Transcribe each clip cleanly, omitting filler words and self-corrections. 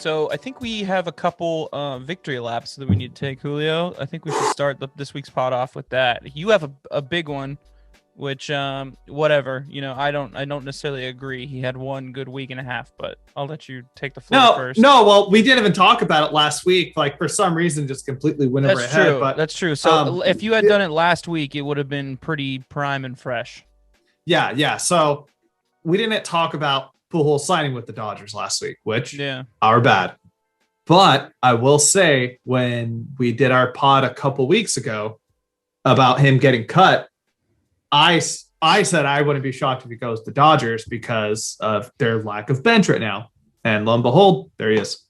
So I think we have a couple victory laps that we need to take, Julio. I think we should start this week's pod off with that. You have a big one, which whatever. I don't necessarily agree. He had one good week and a half, but I'll let you take the floor first. No, well, we didn't even talk about it last week. Like for some reason, just completely went over ahead. True. But that's true. So if you had done it last week, it would have been pretty prime and fresh. Yeah. So we didn't talk about Pujols signing with the Dodgers last week, which are bad. But I will say, when we did our pod a couple weeks ago about him getting cut, I said I wouldn't be shocked if he goes to Dodgers because of their lack of bench right now. And lo and behold, there he is.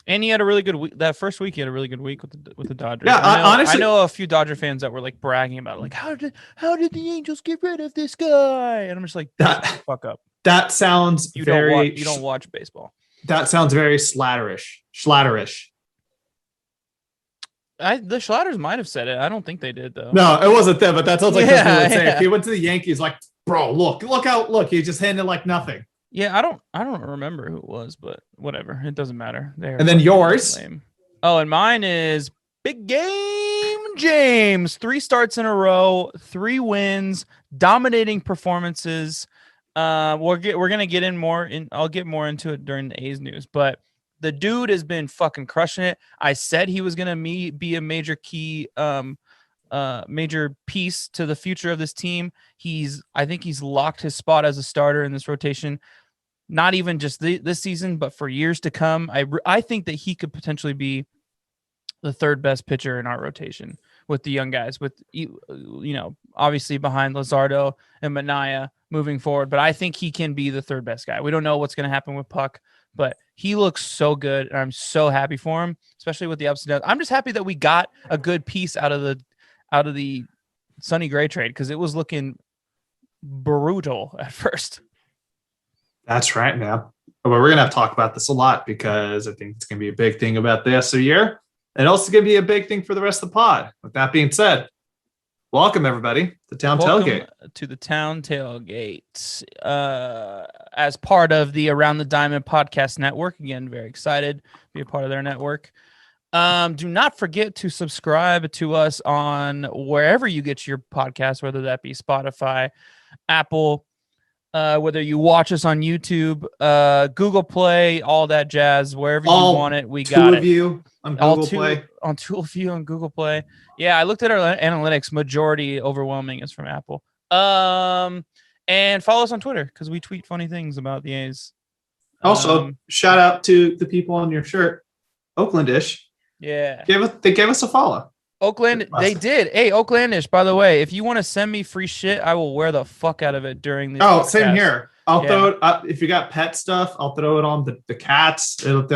And he had a really good week. That first week, he had a really good week with the Dodgers. Yeah, honestly, I know a few Dodger fans that were like bragging about it, like how did the Angels get rid of this guy? And I'm just like, fuck up. That sounds you don't watch baseball. That sounds very Schlatterish. The Schlatters might have said it. I don't think they did though. No, it wasn't them, but that sounds like something they would say. If he went to the Yankees, like, bro, look, he just handed like nothing. Yeah, I don't remember who it was, but whatever. It doesn't matter. And then yours. Lame. Oh, and mine is Big Game James. 3 starts in a row, 3 wins, dominating performances. We're gonna get in more. I'll get more into it during the A's news, but the dude has been fucking crushing it. I said he was gonna be a major key, major piece to the future of this team. I think he's locked his spot as a starter in this rotation. Not even just this season, but for years to come. I think that he could potentially be the 3rd best pitcher in our rotation with the young guys, with obviously behind Luzardo and Manaea moving forward. But I think he can be the 3rd best guy. We don't know what's going to happen with Puck, but he looks so good, and I'm so happy for him, especially with the ups and downs. I'm just happy that we got a good piece out of the Sonny Gray trade, because it was looking brutal at first. That's right, man. But we're gonna have to talk about this a lot, because I think it's gonna be a big thing about the rest of the year, and also gonna be a big thing for the rest of the pod. With that being said, welcome everybody to Town Tailgate. To the Town Tailgate, as part of the Around the Diamond podcast network. Again, very excited to be a part of their network. Do not forget to subscribe to us on wherever you get your podcast, whether that be Spotify, Apple, whether you watch us on YouTube, Google Play, all that jazz, wherever you want it, we got it. 2 of you on Google Play. On 2 of you on Google Play. Yeah, I looked at our analytics. Majority overwhelming is from Apple. And follow us on Twitter, because we tweet funny things about the A's. Also, shout out to the people on your shirt, Oaklandish. Yeah, they gave us a follow. Oakland, they did. Hey, Oaklandish, by the way, if you want to send me free shit, I will wear the fuck out of it during the. Oh, same here. I'll throw it up. If you got pet stuff, I'll throw it on the cats. They'll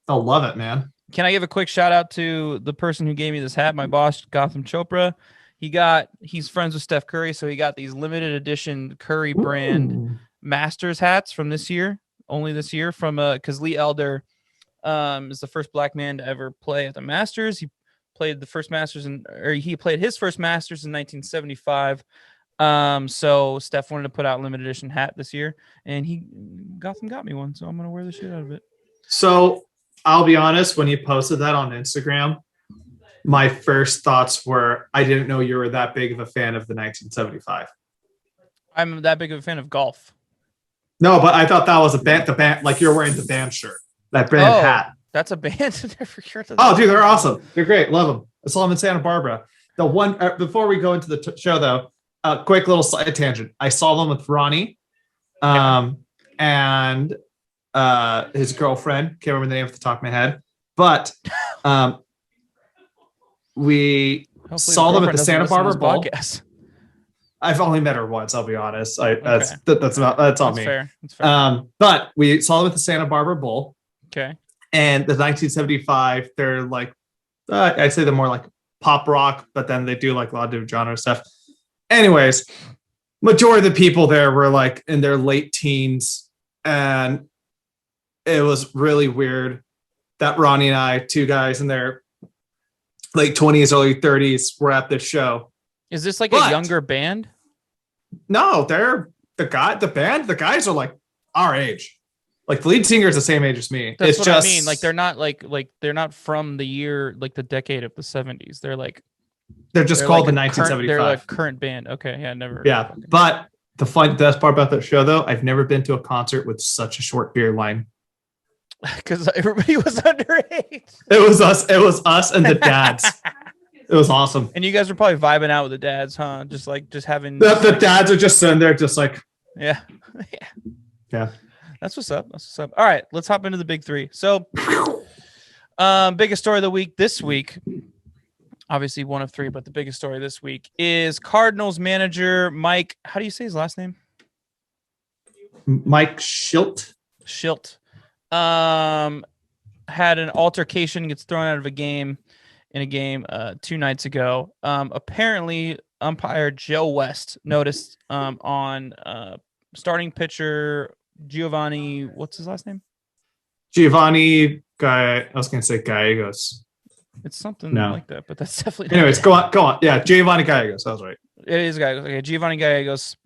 love it, man. Can I give a quick shout out to the person who gave me this hat? My boss, Gotham Chopra. He's friends with Steph Curry, so he got these limited edition Curry brand Masters hats from this year, only this year, from because Lee Elder is the first black man to ever play at the Masters. He played his first Masters in 1975. So Steph wanted to put out a limited edition hat this year, and Gotham got me one, so I'm gonna wear the shit out of it. So I'll be honest, when you posted that on Instagram, my first thoughts were, I didn't know you were that big of a fan of the 1975. I'm that big of a fan of golf. No, but I thought that was the band, like you're wearing the band shirt, that brand hat. That's a band. Oh, dude, they're awesome. They're great. Love them. I saw them in Santa Barbara. The one before we go into the show, though, a quick little side tangent. I saw them with Ronnie, and his girlfriend. Can't remember the name off the top of my head, but we saw them at the Santa Barbara Bowl. Podcast. I've only met her once. I'll be honest. That's on me. Fair. That's fair. But we saw them at the Santa Barbara Bowl. Okay. And the 1975, they're like, I'd say they're more like pop rock, but then they do like a lot of different genre stuff. Anyways, majority of the people there were like in their late teens, and it was really weird that Ronnie and I, 2 guys in their late 20s, early 30s, were at this show. Is this like a younger band? No, they're the guys are like our age. Like the lead singer is the same age as me. That's what I mean. Like they're not like they're not from the year, like the decade of the 70s. They're just called the 1975. They're like current band. Okay, yeah, never. Yeah, but the best part about that show though, I've never been to a concert with such a short beer line. Because everybody was underage. It was us and the dads. It was awesome. And you guys were probably vibing out with the dads, huh? Just having the dads are just sitting there, just like yeah. Yeah. That's what's up. All right, let's hop into the big three. So, biggest story of the week this week, obviously one of three, but the biggest story this week is Cardinals manager Mike. How do you say his last name? Mike Shildt. Shildt. Had an altercation, gets thrown out of a game 2 nights ago. Apparently, umpire Joe West noticed on starting pitcher Giovanni, what's his last name? Giovanni Guy. I was going to say Gallegos. It's something like that, but that's definitely. Anyways, go on. Yeah, Giovanni Gallegos. I was right. It is Gallegos. Okay, Giovanni Gallegos,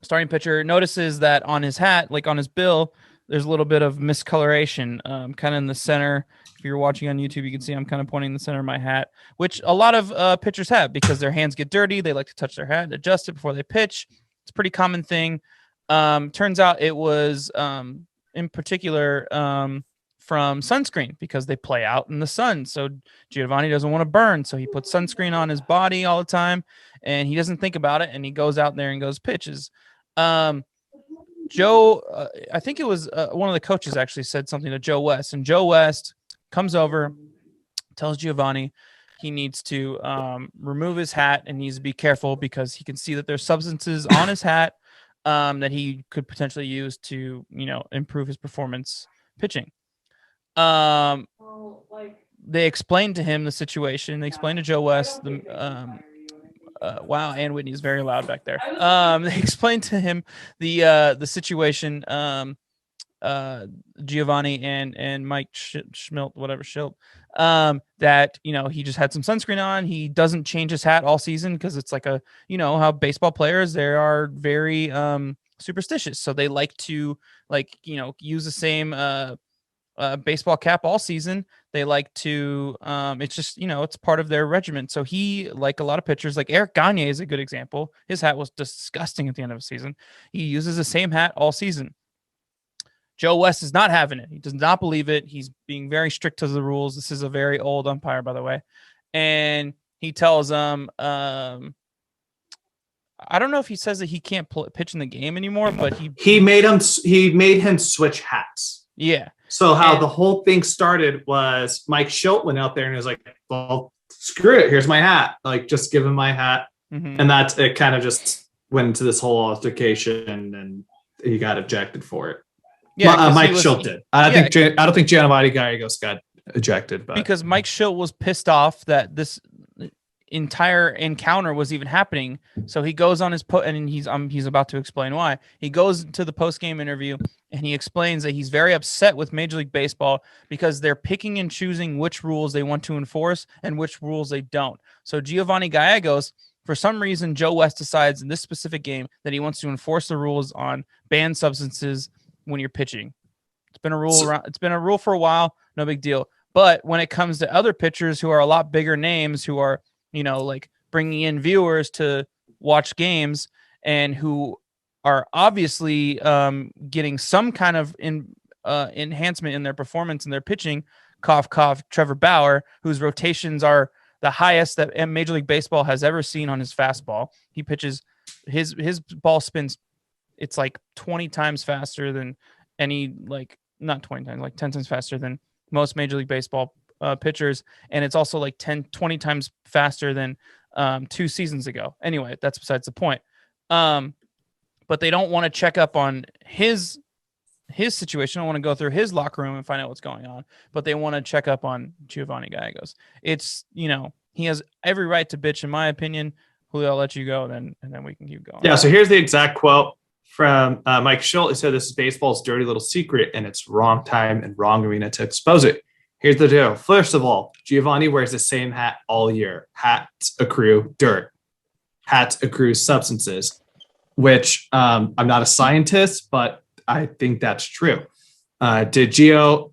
starting pitcher, notices that on his hat, like on his bill, there's a little bit of miscoloration, kind of in the center. If you're watching on YouTube, you can see I'm kind of pointing the center of my hat, which a lot of pitchers have because their hands get dirty. They like to touch their hat, adjust it before they pitch. It's a pretty common thing. Turns out it was in particular from sunscreen because they play out in the sun. So Giovanni doesn't want to burn. So he puts sunscreen on his body all the time and he doesn't think about it. And he goes out there and goes pitches. Joe, I think it was one of the coaches actually said something to Joe West, and Joe West comes over, tells Giovanni he needs to remove his hat and needs to be careful because he can see that there's substances on his hat that he could potentially use to, improve his performance pitching. They explained to him the situation. They explained to Joe West wow, and Whitney's very loud back there. They explained to him the situation. Giovanni and Mike Shildt, that he just had some sunscreen on. He doesn't change his hat all season because it's like how baseball players, they are very superstitious, so they like to use the same baseball cap all season. They like to it's just it's part of their regimen. So he, like a lot of pitchers, like Eric Gagne is a good example. His hat was disgusting at the end of the season. He uses the same hat all season. Joe West is not having it. He does not believe it. He's being very strict to the rules. This is a very old umpire, by the way. And he tells them, I don't know if he says that he can't pitch in the game anymore, but he made him switch hats. Yeah. So the whole thing started was Mike Shildt went out there and was like, well, screw it. Here's my hat. Like, just give him my hat. Mm-hmm. And that's it. Kind of just went into this whole altercation and he got ejected for it. Yeah, Mike Shildt did. I don't think Giovanni Gallegos got ejected, but because Mike Shildt was pissed off that this entire encounter was even happening. So he goes on his and he's about to explain why. He goes to the post-game interview and he explains that he's very upset with Major League Baseball because they're picking and choosing which rules they want to enforce and which rules they don't. So Giovanni Gallegos, for some reason, Joe West decides in this specific game that he wants to enforce the rules on banned substances when you're pitching. It's been a rule it's been a rule for a while, no big deal. But when it comes to other pitchers who are a lot bigger names, who are, like bringing in viewers to watch games and who are obviously getting some kind of enhancement in their performance and their pitching, cough, cough, Trevor Bauer, whose rotations are the highest that Major League Baseball has ever seen on his fastball. He pitches, his ball spins, it's like 20 times faster than any, not 20 times, like 10 times faster than most Major League Baseball pitchers. And it's also like 20 times faster than 2 seasons ago. Anyway, that's besides the point. But they don't want to check up on his situation. I want to go through his locker room and find out what's going on, but they want to check up on Giovanni Gallegos. It's, he has every right to bitch, in my opinion. Julio, I'll let you go, and then we can keep going. Yeah, so here's the exact quote from Mike Shildt. He said, "This is baseball's dirty little secret, and it's wrong time and wrong arena to expose it. Here's the deal. First of all, Giovanni wears the same hat all year. Hats accrue dirt. Hats accrue substances," which I'm not a scientist, but I think that's true. Did Gio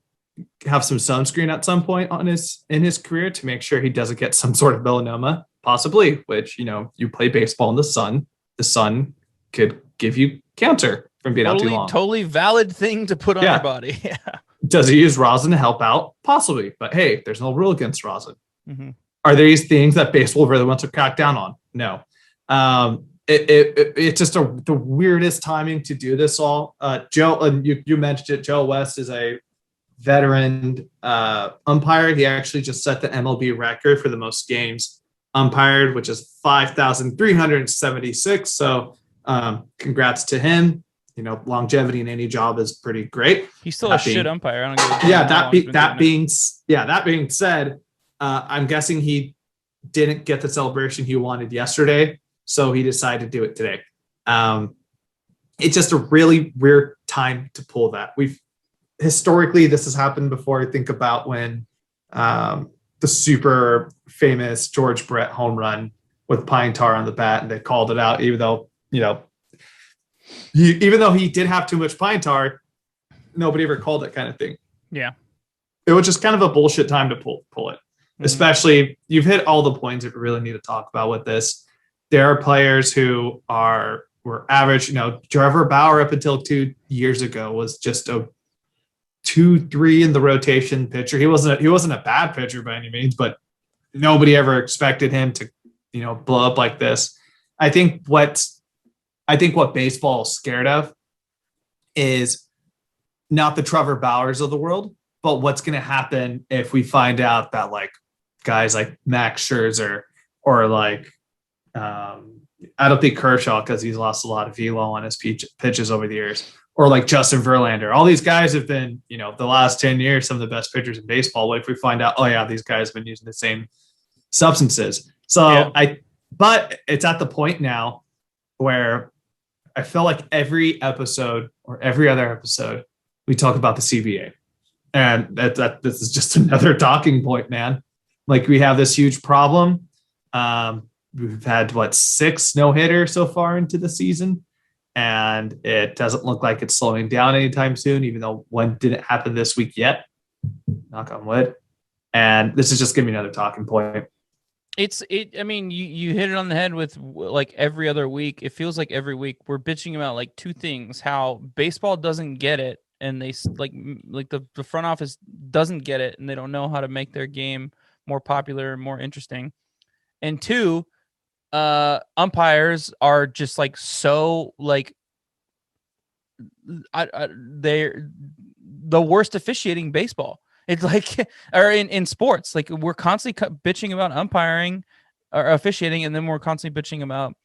have some sunscreen at some point in his career to make sure he doesn't get some sort of melanoma? Possibly, which, you play baseball in the sun. The sun could give you cancer from being out too long. Totally valid thing to put on your body. Yeah. Does he use rosin to help out? Possibly. But hey, there's no rule against rosin. Mm-hmm. Are these things that baseball really wants to crack down on? No. It's just the weirdest timing to do this all. Joe, and you mentioned it, Joe West is a veteran umpire. He actually just set the MLB record for the most games umpired, which is 5,376. So congrats to him. Longevity in any job is pretty great. He's still a shit umpire. I don't that being said, I'm guessing he didn't get the celebration he wanted yesterday, so he decided to do it today. It's just a really weird time to pull that. Historically, this has happened before. I think about when the super famous George Brett home run with pine tar on the bat, and they called it out, even though he did have too much pine tar, nobody ever called it, kind of thing. Yeah. It was just kind of a bullshit time to pull it. Mm-hmm. Especially, you've hit all the points that we really need to talk about with this. There are players who were average. Trevor Bauer up until 2 years ago was just a 2-3 in the rotation pitcher. He wasn't a bad pitcher by any means, but nobody ever expected him to, blow up like this. I think what baseball is scared of is not the Trevor Bauers of the world, but what's going to happen if we find out that guys like Max Scherzer or I don't think Kershaw, because he's lost a lot of velo on his pitches over the years, or like Justin Verlander. All these guys have been, the last 10 years, some of the best pitchers in baseball. What if we find out, these guys have been using the same substances? So but it's at the point now where I feel like every episode or every other episode, we talk about the CBA. And this is just another talking point, man. We have this huge problem. We've had 6 no-hitter so far into the season, and it doesn't look like it's slowing down anytime soon, even though one didn't happen this week yet. Knock on wood. And this is just giving me another talking point. You hit it on the head with every other week. It feels like every week we're bitching about 2 things: how baseball doesn't get it, and they the front office doesn't get it, and they don't know how to make their game more popular and more interesting. And 2, umpires are just they're the worst officiating baseball. It's or in sports, we're constantly bitching about umpiring or officiating, and then we're constantly bitching about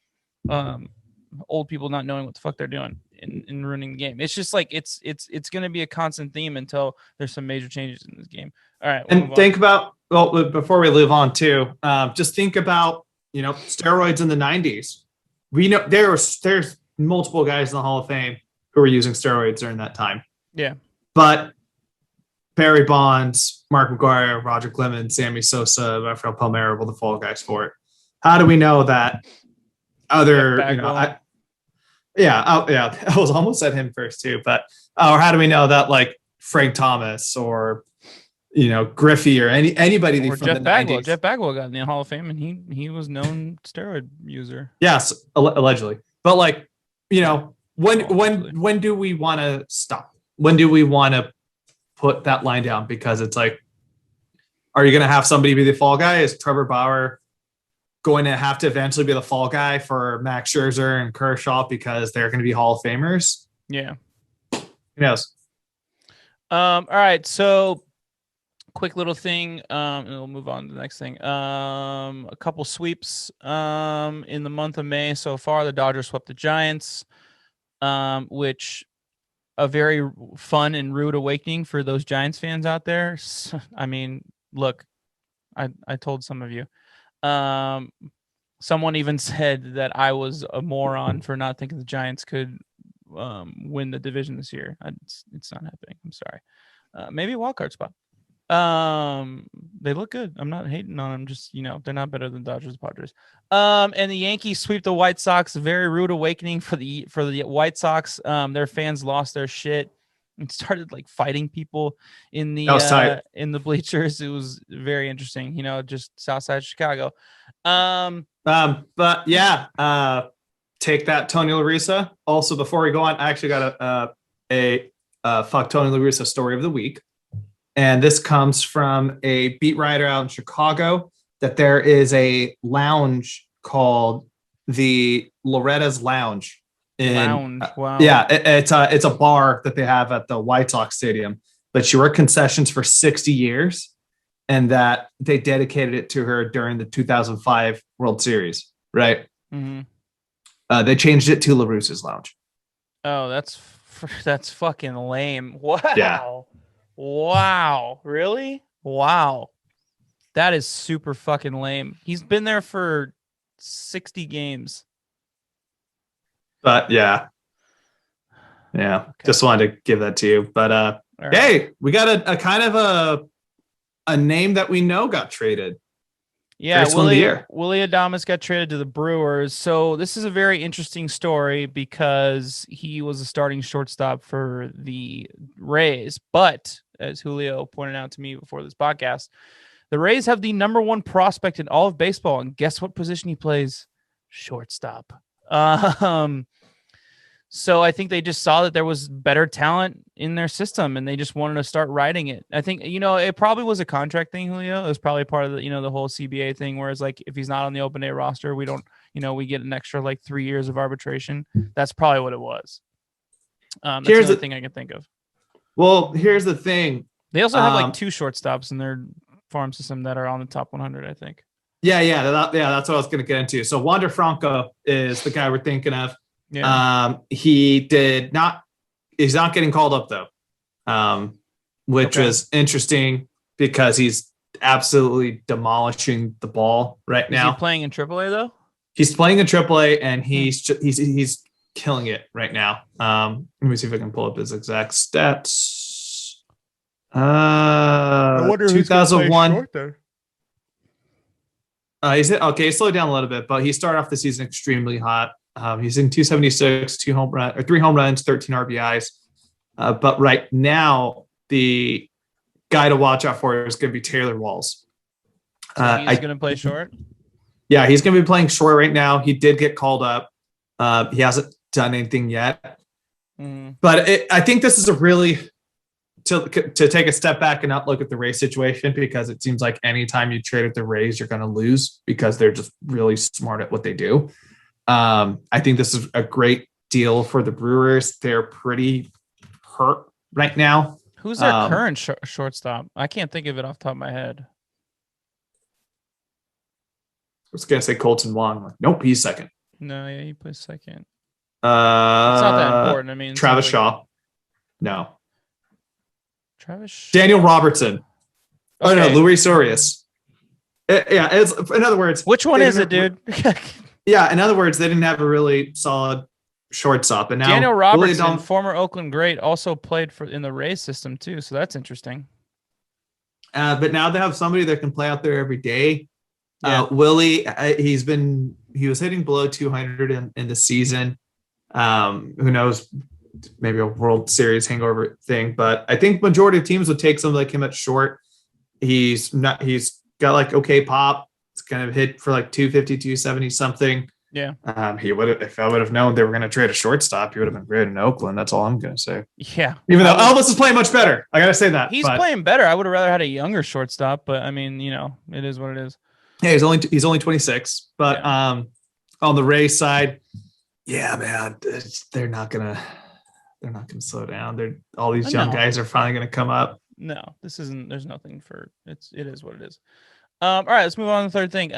old people not knowing what the fuck they're doing and ruining the game. It's just it's going to be a constant theme until there's some major changes in this game. All right. And think about, before we move on too, just think about, steroids in the 90s. We know there's multiple guys in the Hall of Fame who were using steroids during that time. Yeah. But Barry Bonds, Mark McGwire, Roger Clemens, Sammy Sosa, Rafael Palmeiro were the fall guys for it. How do we know that other, I was almost at him first too, but or how do we know that Frank Thomas or Griffey or anybody or from Jeff the Bagwell. 90s. Jeff Bagwell got in the Hall of Fame, and he was known steroid user. Yes, allegedly. But when do we want to stop? When do we want to put that line down? Because it's are you going to have somebody be the fall guy? Is Trevor Bauer going to have to eventually be the fall guy for Max Scherzer and Kershaw because they're going to be Hall of Famers? Yeah. Who knows? All right. So quick little thing. And we'll move on to the next thing. A couple sweeps in the month of May so far. The Dodgers swept the Giants, which a very fun and rude awakening for those Giants fans out there. Look, I told some of you. Someone even said that I was a moron for not thinking the Giants could win the division this year. It's not happening. I'm sorry. Maybe a wild card spot. They look good. I'm not hating on them. Just, they're not better than Dodgers and Padres. And the Yankees sweep the White Sox. Very rude awakening for the White Sox. Their fans lost their shit. and started like fighting people in the bleachers. It was very interesting, just south side of Chicago. But yeah, take that, Tony La Russa. Also, before we go on, I actually got a fuck Tony La Russa story of the week. And this comes from a beat writer out in Chicago, that there is a lounge called the Loretta's Lounge. Wow. Yeah, it's a bar that they have at the White Sox Stadium, but she worked concessions for 60 years, and that they dedicated it to her during the 2005 World Series, right? Mm-hmm. They changed it to La Russa's Lounge. Oh, that's fucking lame. Wow. Yeah. Wow. Really? Wow. That is super fucking lame. He's been there for 60 games. But yeah. Okay. Just wanted to give that to you. But right. Hey, we got a kind of a name that we know got traded. Yeah, Willy Adames got traded to the Brewers. So this is a very interesting story because he was a starting shortstop for the Rays. But as Julio pointed out to me before this podcast, the Rays have the number one prospect in all of baseball. And guess what position he plays? Shortstop. So I think they just saw that there was better talent in their system, and they just wanted to start riding it. I think, it probably was a contract thing, Julio. It was probably part of the, the whole CBA thing, whereas like if he's not on the open day roster, we don't, we get an extra like 3 years of arbitration. That's probably what it was. That's the only thing I can think of. Well, here's the thing. They also have like 2 shortstops in their farm system that are on the top 100, I think. Yeah. That's what I was going to get into. So Wander Franco is the guy we're thinking of. Yeah. He's not getting called up though, which was interesting because he's absolutely demolishing the ball right now. Is he playing in AAA though? He's playing in AAA and he's killing it right now. Let me see if I can pull up his exact stats. I wonder 2001. He slowed down a little bit, but he started off the season extremely hot. He's in 276, 3 home runs, 13 RBIs. But right now, the guy to watch out for is going to be Taylor Walls. So he's going to play short? Yeah, he's going to be playing short right now. He did get called up. He hasn't done anything yet. But I think this is a really to take a step back and not look at the Rays situation, because it seems like anytime you trade at the Rays, you're going to lose because they're just really smart at what they do. I think this is a great deal for the Brewers. They're pretty hurt right now. Who's their current shortstop? I can't think of it off the top of my head. I was going to say Colton Wong. Nope, he's second. No, yeah, he plays second. It's not that important. I mean, Travis Shaw. No. Travis Shaw. Daniel Robertson. Okay. Oh, no, Luis Urias. It's, in other words. Which one is it, dude? Yeah, in other words, they didn't have a really solid shortstop. And now Daniel Robertson, former Oakland great, also played in the Rays system too, so that's interesting. But now they have somebody that can play out there every day. Yeah. Willie, he was hitting below 200 in the season. Who knows? Maybe a World Series hangover thing, but I think majority of teams would take somebody like him at short. He's got like okay pop. It's kind of hit for like 250, 270 something. Yeah. He would have, if I would have known they were going to trade a shortstop, he would have been great in Oakland. That's all I'm going to say. Yeah. Even though Elvis is playing much better. I got to say that. He's playing better. I would have rather had a younger shortstop, but I mean, it is what it is. Yeah, he's only 26, but on the Rays side, yeah, man, they're not going to slow down. All these young guys are finally going to come up. No, there's nothing for it is what it is. All right, let's move on to the third thing.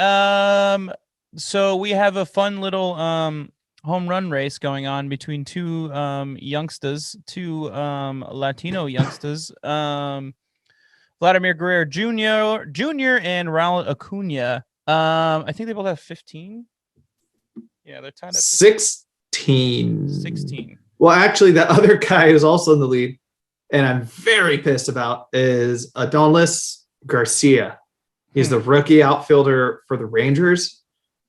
So we have a fun little home run race going on between two youngsters, two Latino youngsters, Vladimir Guerrero Jr. and Raul Acuna. I think they both have 15. Yeah, they're tied at 16. 16. Well, actually, that other guy who's also in the lead, and I'm very pissed about, is Adolis Garcia. He's the rookie outfielder for the Rangers.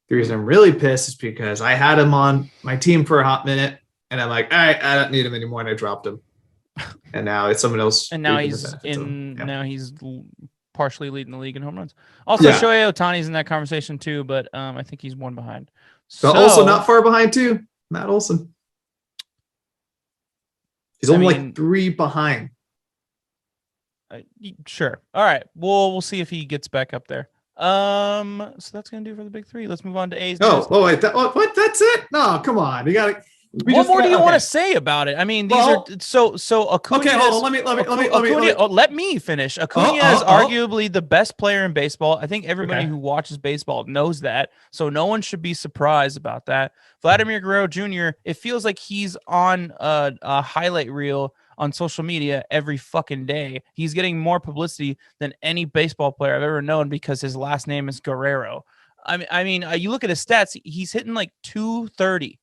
The reason I'm really pissed is because I had him on my team for a hot minute, and I'm like, all right, I don't need him anymore, and I dropped him. And now it's someone else. And now now he's partially leading the league in home runs. Also, Shohei Ohtani's in that conversation too, but I think he's one behind. But also not far behind too, Matt Olson. He's only like 3 behind. Sure. All right. We'll see if he gets back up there. So that's gonna do it for the big 3. Let's move on to A's. Wait. What? That's it? No, come on. You got to. What more do you want to say about it? I mean, these are so Acuna. Okay, hold on. Let me finish. Acuna is arguably the best player in baseball. I think everybody who watches baseball knows that. So no one should be surprised about that. Vladimir Guerrero Jr., it feels like he's on a highlight reel on social media every fucking day. He's getting more publicity than any baseball player I've ever known because his last name is Guerrero. I mean, you look at his stats, he's hitting like 230.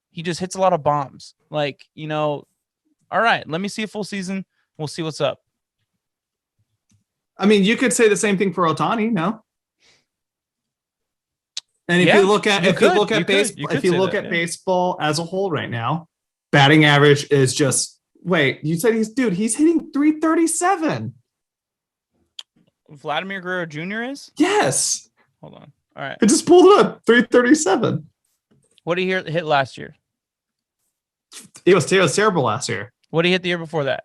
He just hits a lot of bombs. Like, all right, let me see a full season. We'll see what's up. I mean, you could say the same thing for Ohtani, no? And if you look at baseball as a whole right now, batting average is just you said he's hitting 337. Vladimir Guerrero Jr. is? Yes. Hold on. All right. I just pulled it up. 337. What did he hit last year? It was terrible last year. What did he hit the year before that?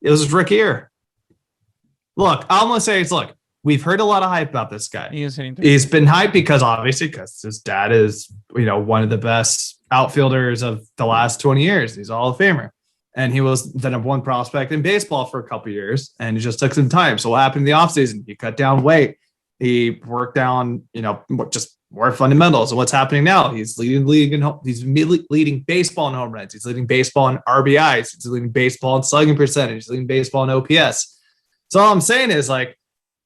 It was his rookie year. Look, I'm going to say we've heard a lot of hype about this guy. He's been hyped because his dad is, one of the best outfielders of the last 20 years. He's a Hall of Famer. And he was the number 1 prospect in baseball for a couple of years. And it just took some time. So what happened in the offseason? He cut down weight. He worked down, just more fundamentals. And what's happening now? He's leading the league he's leading baseball in home runs. He's leading baseball in RBIs. He's leading baseball in slugging percentage. He's leading baseball in OPS. So all I'm saying is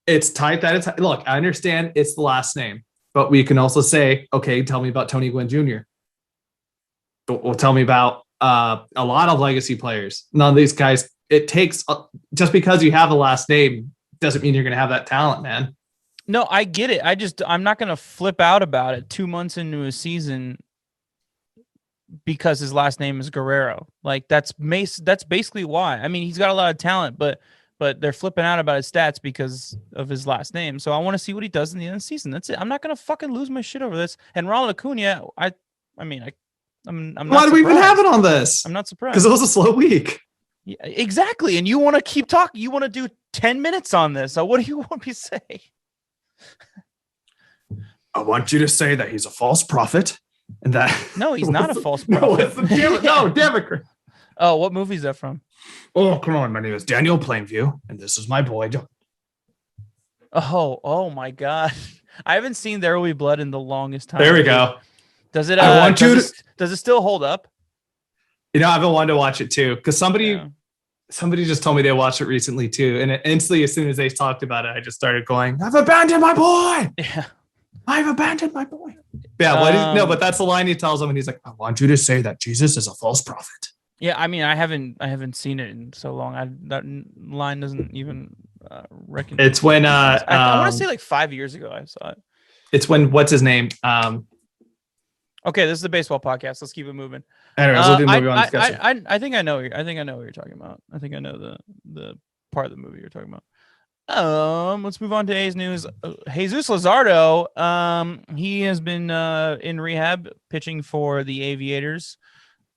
it's tight that it's look, I understand it's the last name, but we can also say, okay, tell me about Tony Gwynn Jr. Well, tell me about a lot of legacy players. None of these guys, it takes just because you have a last name doesn't mean you're going to have that talent, man. No, I get it. I'm not going to flip out about it 2 months into a season because his last name is Guerrero. Like that's basically why. I mean, he's got a lot of talent, but they're flipping out about his stats because of his last name. So I want to see what he does in the end of the season. That's it. I'm not going to fucking lose my shit over this. And Ronald Acuna, I'm not. Why do we even have it on this? I'm not surprised because it was a slow week. Yeah, exactly. And you want to keep talking. You want to do 10 minutes on this. So what do you want me to say? I want you to say that he's a false prophet and that no, he's not a false prophet. No, Democrat. Oh, what movie is that from? Oh, come on. My name is Daniel Plainview, and this is my boy. Oh my God. I haven't seen There Will Be Blood in the longest time. There we go. Does it? Does it still hold up? I've been wanting to watch it too because somebody just told me they watched it recently too, and instantly, as soon as they talked about it, I just started going, "I've abandoned my boy." Yeah, I've abandoned my boy. Yeah, but that's the line he tells him, and he's like, "I want you to say that Jesus is a false prophet." Yeah, I mean, I haven't seen it in so long. That line doesn't even recognize. It's when I want to say like 5 years ago I saw it. It's when what's his name? Okay, this is the baseball podcast. Let's keep it moving. Anyways, we'll do movie on discussion. I think I know what you're talking about. I think I know the part of the movie you're talking about. Let's move on to A's news. Jesus Luzardo, he has been in rehab pitching for the Aviators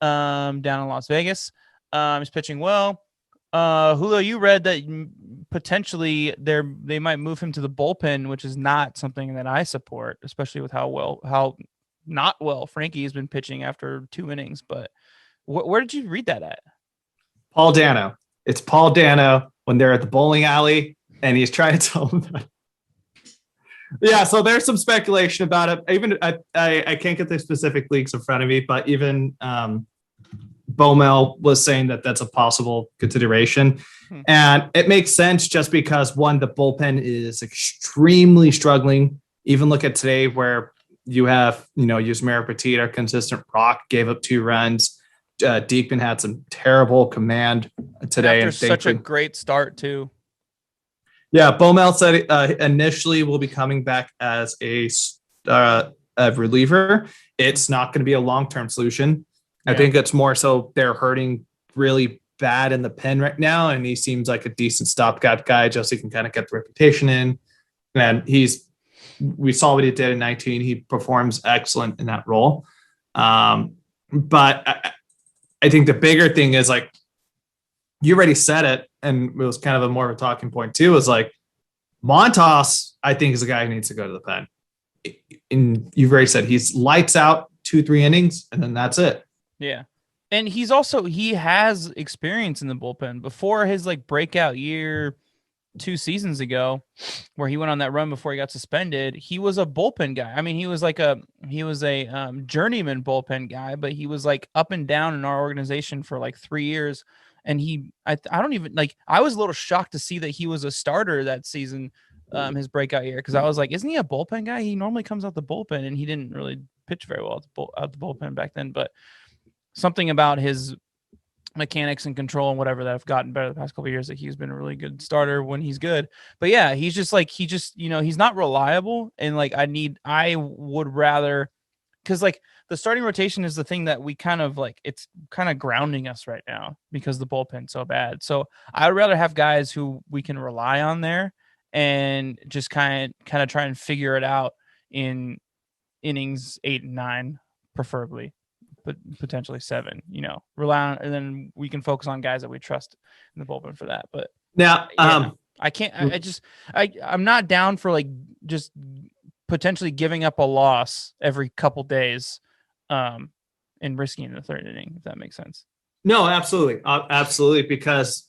down in Las Vegas. He's pitching well. Julio, you read that potentially they might move him to the bullpen, which is not something that I support, especially with how not well Frankie has been pitching after 2 innings. But where did you read that at? Paul Dano. It's Paul Dano when they're at the bowling alley, and he's trying to tell them that. Yeah, so there's some speculation about it. Even I can't get the specific leaks in front of me, but even Bomel was saying that that's a possible consideration. And it makes sense just because, one, the bullpen is extremely struggling. Even look at today where you have, Yusmeiro Petit, our consistent rock, gave up 2 runs. Diekman had some terrible command today. After such a great start, too. Yeah, Bomel said initially will be coming back as a reliever. It's not going to be a long-term solution. I think it's more so they're hurting really bad in the pen right now, and he seems like a decent stopgap guy just so he can kind of get the reputation in. And we saw what he did in 19. He performs excellent in that role. But I think the bigger thing is like, you already said it, and it was kind of a more of a talking point too, is like Montas, I think, is a guy who needs to go to the pen. And you've already said he's lights out 2-3 innings, and then that's it. Yeah. And he has experience in the bullpen. Before his like breakout year 2 seasons ago, where he went on that run before he got suspended, he was a bullpen guy. I mean, he was a journeyman bullpen guy, but he was like up and down in our organization for like 3 years. And I don't even like, I was a little shocked to see that he was a starter that season, his breakout year. Cause I was like, isn't he a bullpen guy? He normally comes out the bullpen, and he didn't really pitch very well out the bullpen back then, but something about his mechanics and control and whatever that have gotten better the past couple of years, that he's been a really good starter when he's good. But yeah, he's just like, he's not reliable. And like, I would rather, cause like the starting rotation is the thing that we kind of like, it's kind of grounding us right now because the bullpen's so bad. So I'd rather have guys who we can rely on there and just kind of try and figure it out in innings 8 and 9, preferably, but potentially 7, rely on, and then we can focus on guys that we trust in the bullpen for that. But now, I can't, I'm not down for like just potentially giving up a loss every couple days, and risking in the 3rd inning, if that makes sense. No, absolutely. Absolutely. Because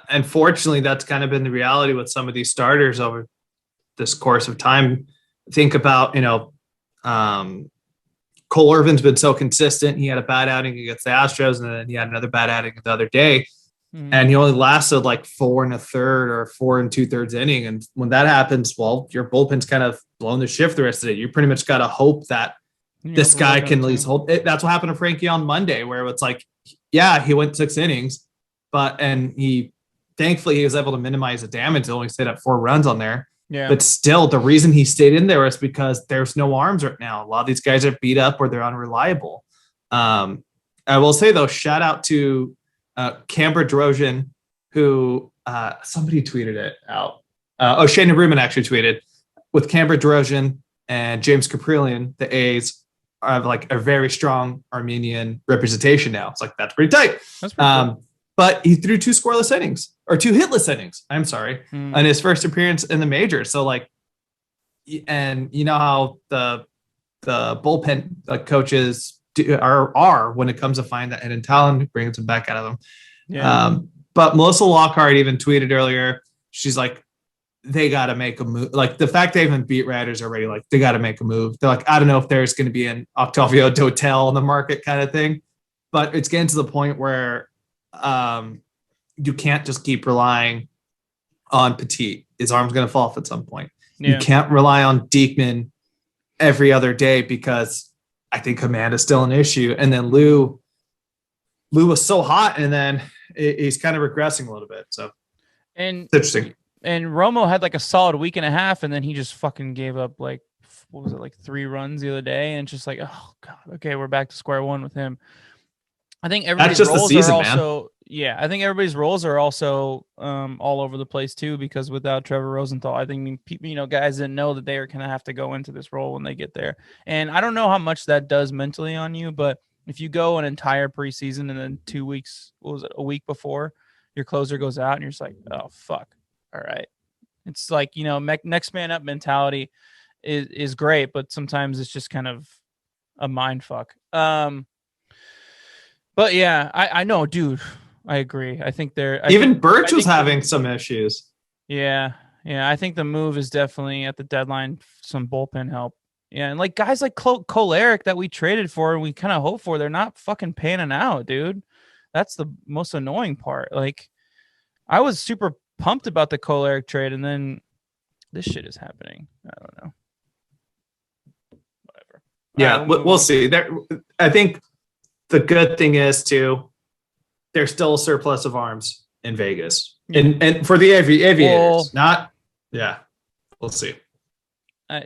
unfortunately, that's kind of been the reality with some of these starters over this course of time. Think about, Cole Irvin's been so consistent. He had a bad outing against the Astros, and then he had another bad outing the other day. And he only lasted like 4 1/3 or 4 2/3 inning. And when that happens, well, your bullpen's kind of blown the shift the rest of the day. You pretty much got to hope that this guy can at least hold it. That's what happened to Frankie on Monday, where it's like, yeah, he went 6 innings, and thankfully he was able to minimize the damage. He only stayed at 4 runs on there. Yeah. But still, the reason he stayed in there is because there's no arms right now. A lot of these guys are beat up or they're unreliable. I will say, though, shout out to Camber Drozian, who somebody tweeted it out. Shane Ruben actually tweeted, with Camber Drozian and James Caprillion, the A's have like a very strong Armenian representation now. It's like, that's pretty tight. That's pretty cool. But he threw 2 scoreless innings, or 2 hitless innings, I'm sorry, on his first appearance in the majors. So like, and you know how the bullpen coaches are when it comes to finding that hidden talent, brings them back out of them. Yeah. But Melissa Lockhart even tweeted earlier, she's like, they got to make a move. Like, the fact they even beat Riders already, like, they got to make a move. They're like, I don't know if there's going to be an Octavio Dotel on the market kind of thing, but it's getting to the point where you can't just keep relying on Petit. His arm's going to fall off at some point. Yeah. You can't rely on Diekman every other day, because I think command is still an issue. And then Lou was so hot, and then he's kind of regressing a little bit. So, and it's interesting. And Romo had like a solid week and a half, and then he just fucking gave up like, what was it, like 3 runs the other day, and just like, oh god, okay, we're back to square one with him. I think everybody's roles are also, man. Yeah, I think everybody's roles are also all over the place too, because without Trevor Rosenthal, I think guys didn't know that they are going to have to go into this role when they get there. And I don't know how much that does mentally on you, but if you go an entire preseason and then 2 weeks, a week before your closer goes out, and you're just like, oh fuck, all right. It's like, next man up mentality is great, but sometimes it's just kind of a mind fuck. But yeah, I know, dude. I agree. I think Birch was having some issues. Yeah. I think the move is definitely at the deadline, some bullpen help. Yeah, and like guys like Kolarek that we traded for and we kind of hope for, they're not fucking panning out, dude. That's the most annoying part. Like, I was super pumped about the Kolarek trade, and then this shit is happening. I don't know. Whatever. Yeah, we'll see. I think the good thing is too, there's still a surplus of arms in Vegas, and for the Aviators, we'll see.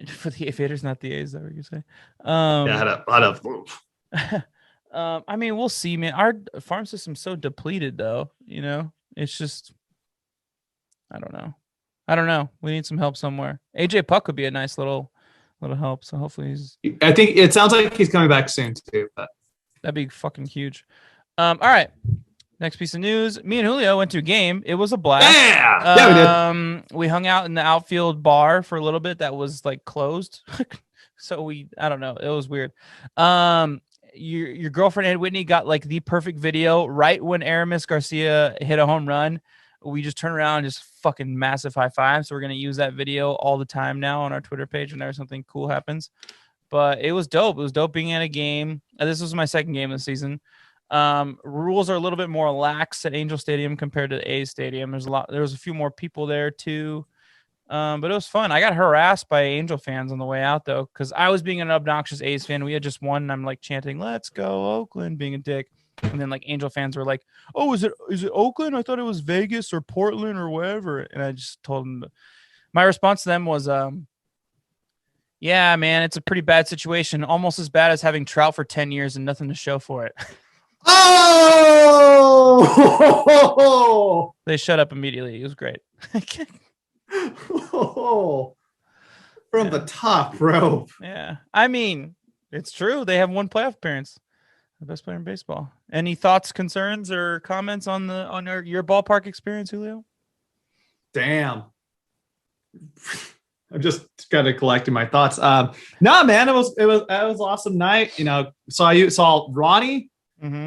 For the Aviators, not the A's, that what you say? Yeah, a lot of. I mean, we'll see, man. Our farm system's so depleted, though. It's just, I don't know. We need some help somewhere. AJ Puck would be a nice little help. So hopefully I think it sounds like he's coming back soon too. But that'd be fucking huge. All right. Next piece of news. Me and Julio went to a game. It was a blast. Yeah, we did. We hung out in the outfield bar for a little bit that was like closed. So I don't know. It was weird. Your girlfriend Ed Whitney got like the perfect video right when Aramis Garcia hit a home run. We just turn around and just fucking massive high five. So we're going to use that video all the time now on our Twitter page whenever something cool happens. But it was dope. It was dope being at a game. This was my second game of the season. Rules are a little bit more lax at Angel Stadium compared to A's Stadium. There was a few more people there too. But it was fun. I got harassed by Angel fans on the way out though, because I was being an obnoxious A's fan. We had just won, and I'm like chanting, "Let's go Oakland," being a dick. And then like Angel fans were like, "Oh, is it Oakland? I thought it was Vegas or Portland or wherever." And I just told them. My response to them was, "Yeah, man, it's a pretty bad situation. Almost as bad as having Trout for 10 years and nothing to show for it." Oh! They shut up immediately. It was great. From the top rope. Yeah, I mean, it's true. They have one playoff appearance. The best player in baseball. Any thoughts, concerns, or comments on your ballpark experience, Julio? Damn. I'm just kind of collecting my thoughts. No, man, it was an awesome night. Saw Ronnie,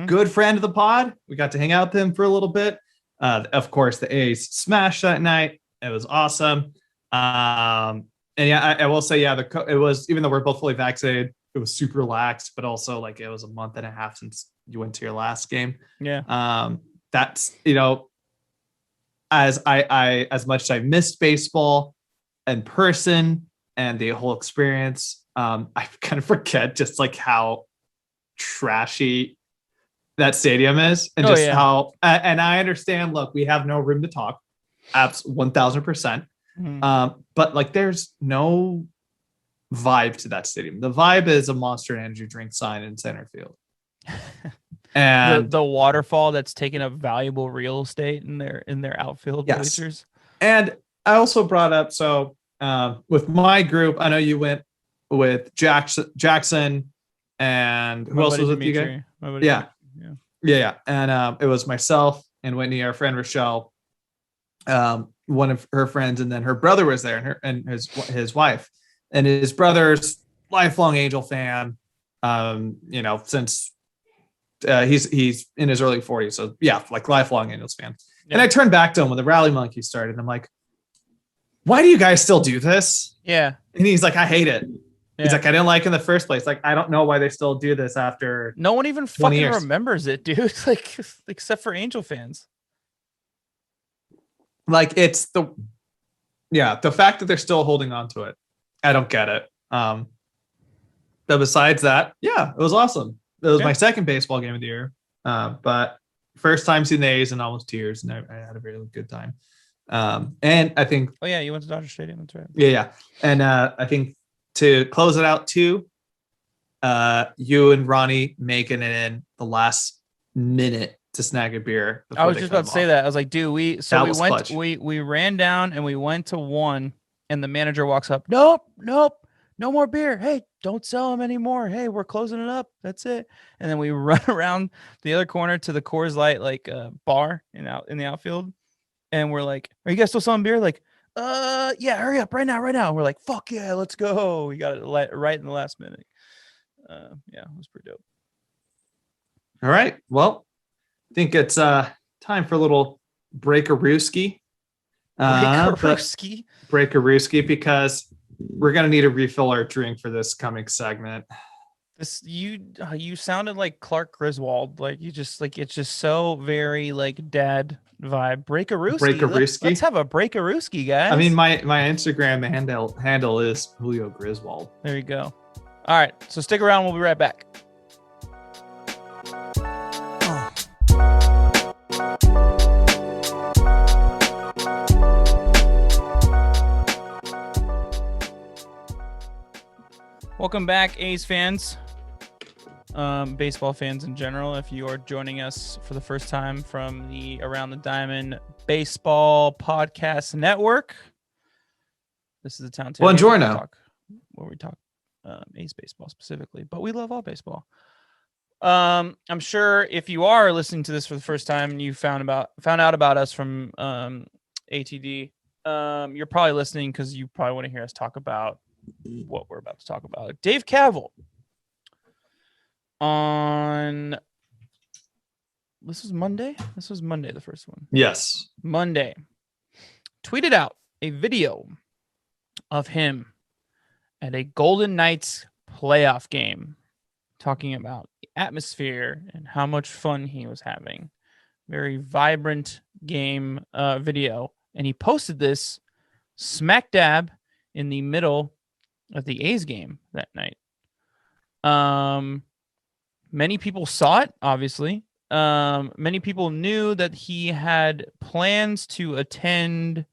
good friend of the pod. We got to hang out with him for a little bit. Of course, the A's smashed that night. It was awesome. And yeah, I will say, yeah, it was, even though we're both fully vaccinated, it was super relaxed, but also like it was a month and a half since you went to your last game. Yeah. That's, as much as I missed baseball in person and the whole experience, I kind of forget just like how trashy that stadium is, and how, and I understand, look, we have no room to talk. 1000%. But like, there's no vibe to that stadium. The vibe is a Monster Energy drink sign in center field. And the waterfall that's taking up valuable real estate in their outfield bleachers. And I also brought up, so with my group, I know you went with Jackson and who else was with you guys? Yeah. And it was myself and Whitney, our friend Rochelle, one of her friends, and then her brother was there, and his wife, and his brother's lifelong Angel fan. Since he's in his early 40s, so yeah, like lifelong Angels fan. Yeah. And I turned back to him when the Rally Monkey started, and I'm like, "Why do you guys still do this?" Yeah, and he's like, "I hate it." Yeah. He's like, "I didn't like it in the first place. Like, I don't know why they still do this after." No one even fucking remembers it, dude. Like, except for Angel fans. Like, it's the fact that they're still holding on to it. I don't get it. But besides that, yeah, it was awesome. It was my second baseball game of the year. But first time seeing the A's in almost 2 years, and I had a really good time. And I think, oh yeah, you went to Dodger Stadium. That's right. Yeah. And I think to close it out too, you and Ronnie making it in the last minute to snag a beer. I was just about to say that. I was like, dude, we ran down and we went to one, and the manager walks up. Nope, no more beer. Hey, don't sell them anymore. Hey, we're closing it up. That's it. And then we run around the other corner to the Coors Light bar in the outfield, and we're like, "Are you guys still selling beer?" Like, yeah, hurry up right now. And we're like, "Fuck yeah, let's go." We got it right in the last minute. Yeah, it was pretty dope. All right, well, I think it's time for a little breakarooski. Breakarooski, because we're gonna need to refill our drink for this coming segment. You sounded like Clark Griswold. Like you just like, it's just so very like dad vibe. Breakarooski. Let's have a breakarooski, guys. I mean, my Instagram handle is Julio Griswold. There you go. All right, so stick around. We'll be right back. Welcome back, A's fans. baseball fans in general. If you are joining us for the first time from the Around the Diamond Baseball Podcast Network, this is the Town Tailgate where we talk A's baseball specifically, but we love all baseball. I'm sure if you are listening to this for the first time and you found out about us from ATD, you're probably listening because you probably want to hear us talk about what we're about to talk about. Dave Kaval on this was Monday, the first one. Yes. Monday tweeted out a video of him at a Golden Knights playoff game talking about the atmosphere and how much fun he was having. Very vibrant game video. And he posted this smack dab in the middle of the A's game that night. Many people saw it, obviously. Many people knew that he had plans to attend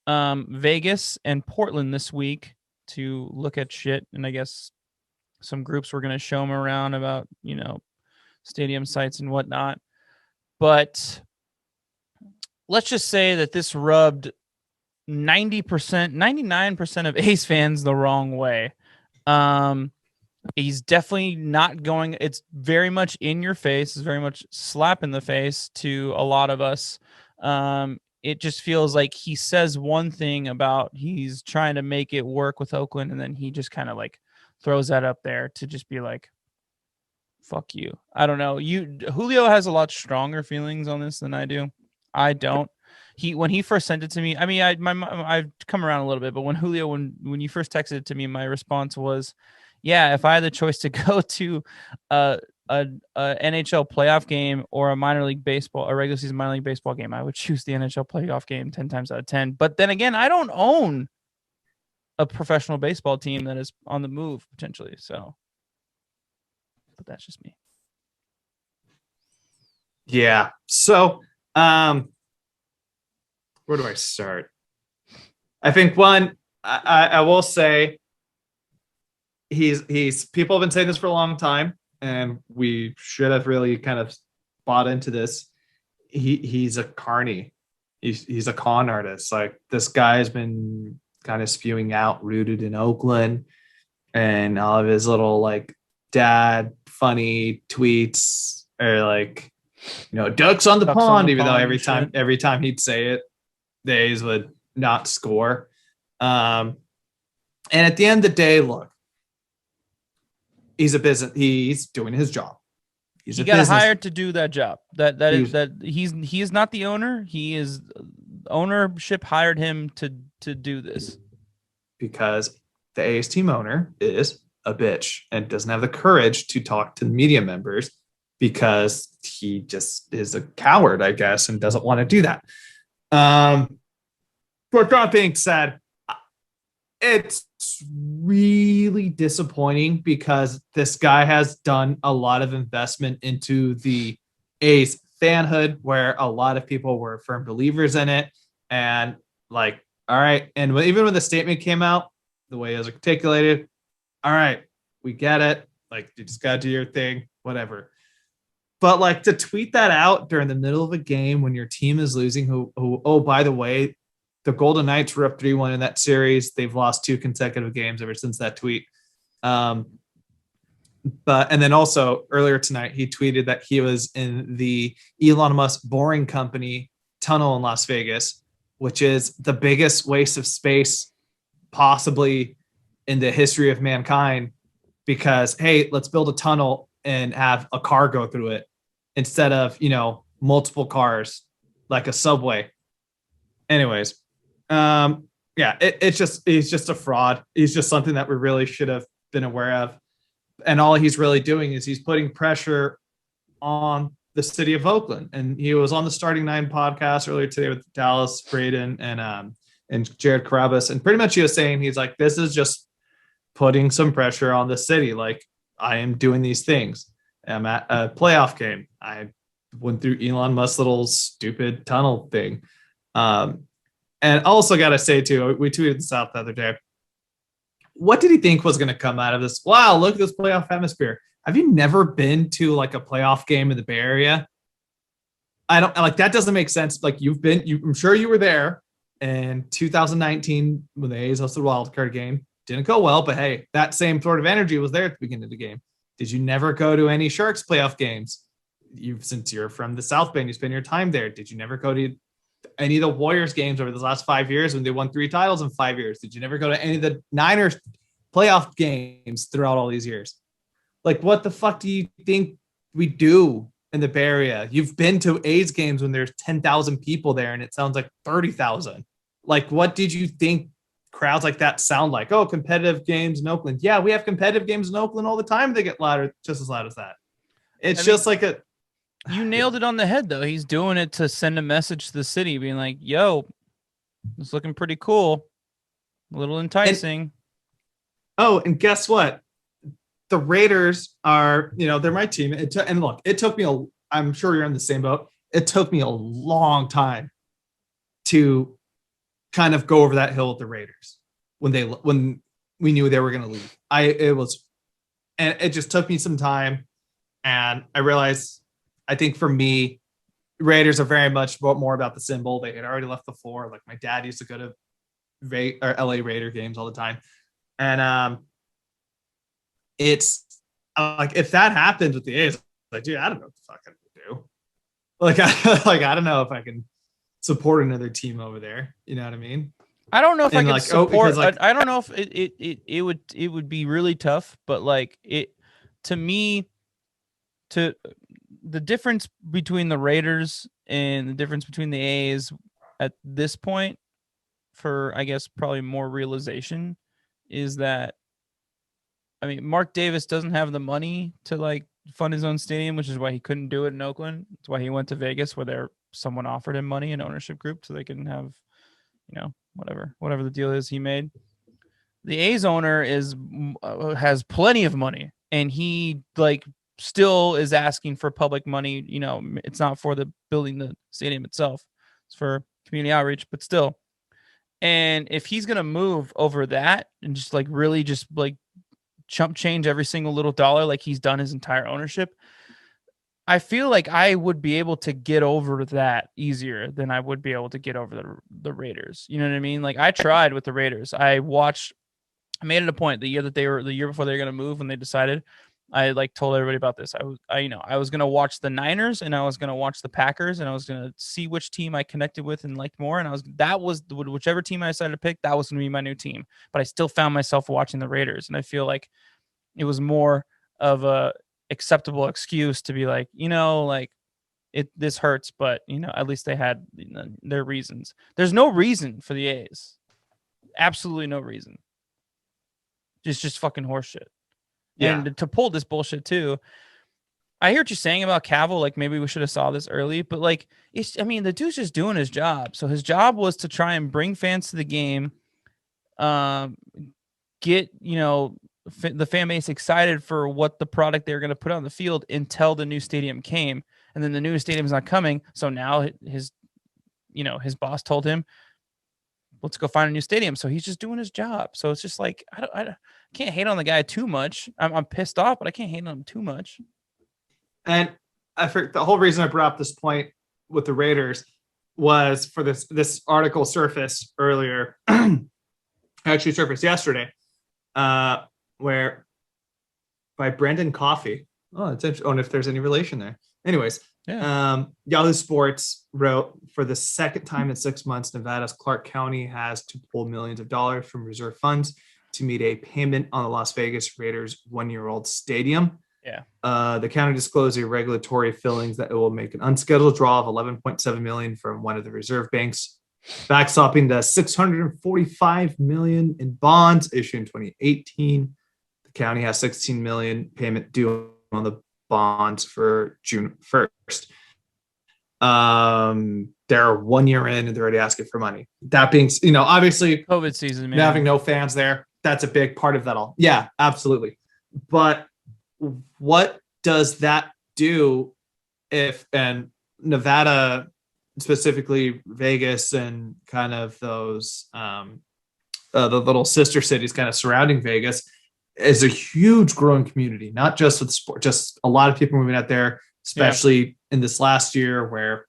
Vegas and Portland this week to look at shit. And I guess some groups were going to show him around about, stadium sites and whatnot. But let's just say that this rubbed 90%, 99% of A's fans the wrong way. He's definitely not going. It's very much in your face. It's very much slap in the face to a lot of us. It just feels like he says one thing about he's trying to make it work with Oakland, and then he just kind of like throws that up there to just be like, fuck you. I don't know. Julio has a lot stronger feelings on this than I do. I don't. When he first sent it to me, I mean, I've come around a little bit, but when Julio, when you first texted it to me, my response was, yeah, if I had the choice to go to a NHL playoff game or a regular season minor league baseball game, I would choose the NHL playoff game 10 times out of 10. But then again, I don't own a professional baseball team that is on the move potentially. So, but that's just me. Yeah. So, where do I start? I think one, I will say he's people have been saying this for a long time, and we should have really kind of bought into this. He's a carny. He's a con artist. Like, this guy has been kind of spewing out rooted in Oakland, and all of his little like dad funny tweets are like, ducks on the pond, even though every time he'd say it, the A's would not score. And at the end of the day, look, he's doing his job. He got hired to do that job. He is not the owner. Ownership hired him to do this. Because the A's team owner is a bitch and doesn't have the courage to talk to the media members because he just is a coward, I guess, and doesn't want to do that. But that being said, it's really disappointing because this guy has done a lot of investment into the A's fanhood, where a lot of people were firm believers in it. And like, all right. And even when the statement came out, the way it was articulated, all right, we get it. Like, you just got to do your thing, whatever. But like, to tweet that out during the middle of a game when your team is losing, oh, by the way, the Golden Knights were up 3-1 in that series. They've lost 2 consecutive games ever since that tweet. And then also earlier tonight, he tweeted that he was in the Elon Musk Boring Company tunnel in Las Vegas, which is the biggest waste of space possibly in the history of mankind, because, hey, let's build a tunnel and have a car go through it instead of, multiple cars like a subway. Anyways, he's just a fraud. He's just something that we really should have been aware of. And all he's really doing is he's putting pressure on the city of Oakland. And he was on the Starting Nine podcast earlier today with Dallas Braden and Jared Carabas. And pretty much he was saying, he's like, this is just putting some pressure on the city. Like, I am doing these things. I'm at a playoff game. I went through Elon Musk's little stupid tunnel thing. And also got to say too, we tweeted this out the other day. what did he think was going to come out of this? Wow, look at this playoff atmosphere. Have you never been to like a playoff game in the Bay Area? I don't like that. Doesn't make sense. Like I'm sure you were there in 2019 when the A's hosted a wild card game. Didn't go well, but hey, that same sort of energy was there at the beginning of the game. Did you never go to any Sharks playoff games? Since you're from the South Bay and you spend your time there, did you never go to any of the Warriors games over the last 5 years when they won 3 titles in 5 years? Did you never go to any of the Niners playoff games throughout all these years? Like, what the fuck do you think we do in the Bay Area? You've been to A's games when there's 10,000 people there and it sounds like 30,000. Like, what did you think crowds like that sound like? Oh, competitive games in Oakland. Yeah, we have competitive games in Oakland all the time. They get louder, just as loud as that. It's just like a... You nailed it on the head, though. He's doing it to send a message to the city, being like, yo, it's looking pretty cool. A little enticing. And guess what? The Raiders are, they're my team. And look, it took me I'm sure you're in the same boat. It took me a long time to kind of go over that hill with the Raiders when we knew they were going to leave. And it just took me some time. And I realized, I think for me, Raiders are very much more about the symbol. They had already left the floor. Like my dad used to go to LA Raider games all the time. And it's like, if that happens with the A's, like, dude, I don't know what the fuck I'm gonna do. I don't know if I can support another team over there. You know what I mean? I don't know if I can support. I don't know if it would be really tough, but like to me, the difference between the Raiders and the difference between the A's at this point, for I guess probably more realization, is that, I mean, Mark Davis doesn't have the money to like fund his own stadium, which is why he couldn't do it in Oakland. That's why he went to Vegas, where someone offered him money, an ownership group, so they can have, whatever the deal is he made. The A's owner has plenty of money, and he like still is asking for public money. It's not for the building the stadium itself; it's for community outreach, but still. And if he's gonna move over that and just like really just like chump change every single little dollar like he's done his entire ownership, I feel like I would be able to get over that easier than I would be able to get over the Raiders. You know what I mean? Like, I tried with the Raiders. I made it a point the year before they were going to move, when they decided, I like told everybody about this. I was going to watch the Niners, and I was going to watch the Packers, and I was going to see which team I connected with and liked more. And whichever team I decided to pick, that was going to be my new team. But I still found myself watching the Raiders. And I feel like it was more of a acceptable excuse to be like, this hurts, but at least they had their reasons. There's no reason for the A's. Absolutely no reason. Just fucking horseshit. Yeah. And to pull this bullshit too, I hear what you're saying about Cavill. Like, maybe we should have saw this early, but like, the dude's just doing his job. So his job was to try and bring fans to the game, get, the fan base excited for what the product they're going to put on the field until the new stadium came. And then the new stadium's not coming. So now his boss told him, let's go find a new stadium. So he's just doing his job. So it's just like, I can't hate on the guy too much. I'm pissed off, but I can't hate on him too much. And the whole reason I brought up this point with the Raiders was for this article surfaced earlier, actually surfaced yesterday, where by Brendan Coffey. Oh, it's interesting. Oh, and if there's any relation there. Anyways, yeah. Yahoo Sports wrote, for the second time in 6 months, Nevada's Clark County has to pull millions of dollars from reserve funds to meet a payment on the Las Vegas Raiders 1-year-old stadium. Yeah. The county disclosed irregulatory fillings that it will make an unscheduled draw of $11.7 million from one of the reserve banks, backstopping the $645 million in bonds issued in 2018. The county has $16 million payment due on the bonds for June 1st. They're 1 year in and they're already asking for money. That being, obviously COVID season, man. Having no fans there, that's a big part of that all. Yeah, absolutely. But what does that do and Nevada, specifically Vegas and kind of those the little sister cities kind of surrounding Vegas, is a huge growing community, not just with sport, just a lot of people moving out there, especially in this last year where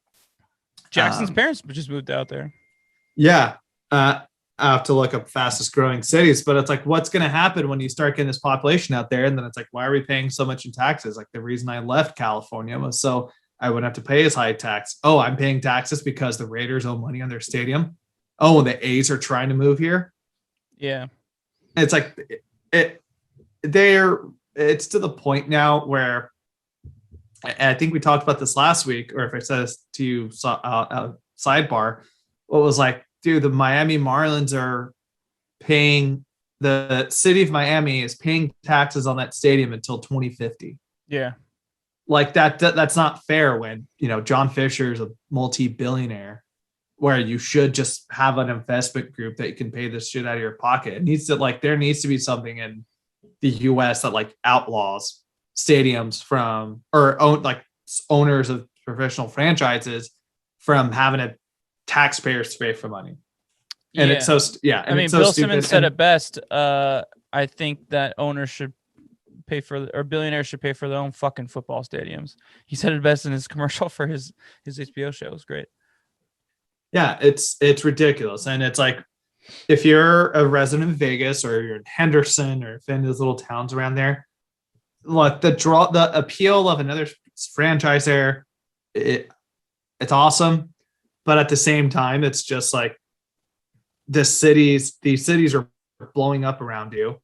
Jackson's parents just moved out there. Yeah. I have to look up fastest growing cities, but it's like, what's going to happen when you start getting this population out there? And then it's like, why are we paying so much in taxes? Like the reason I left California was so I wouldn't have to pay as high tax. Oh, I'm paying taxes because the Raiders owe money on their stadium. Oh, and the A's are trying to move here. Yeah. And it's like, it's to the point now where, and I think we talked about this last week, or if I said this to you, sidebar, what was like, dude, the Miami Marlins are paying, the city of Miami is paying taxes on that stadium until 2050. Yeah. Like that's not fair when, John Fisher is a multi-billionaire where you should just have an investment group that you can pay this shit out of your pocket. It needs to there needs to be something in the US that like outlaws stadiums from, or owners of professional franchises from having a taxpayers to pay for money. And it's so, I mean, Bill Simmons said it best. I think that owners should pay for, or billionaires should pay for their own fucking football stadiums. He said it best in his commercial for his HBO show. It was great. Yeah, it's ridiculous. And it's like, if you're a resident of Vegas or you're in Henderson or if any of those little towns around there, look, the appeal of another franchise there, it's awesome. But at the same time, it's just like these cities are blowing up around you.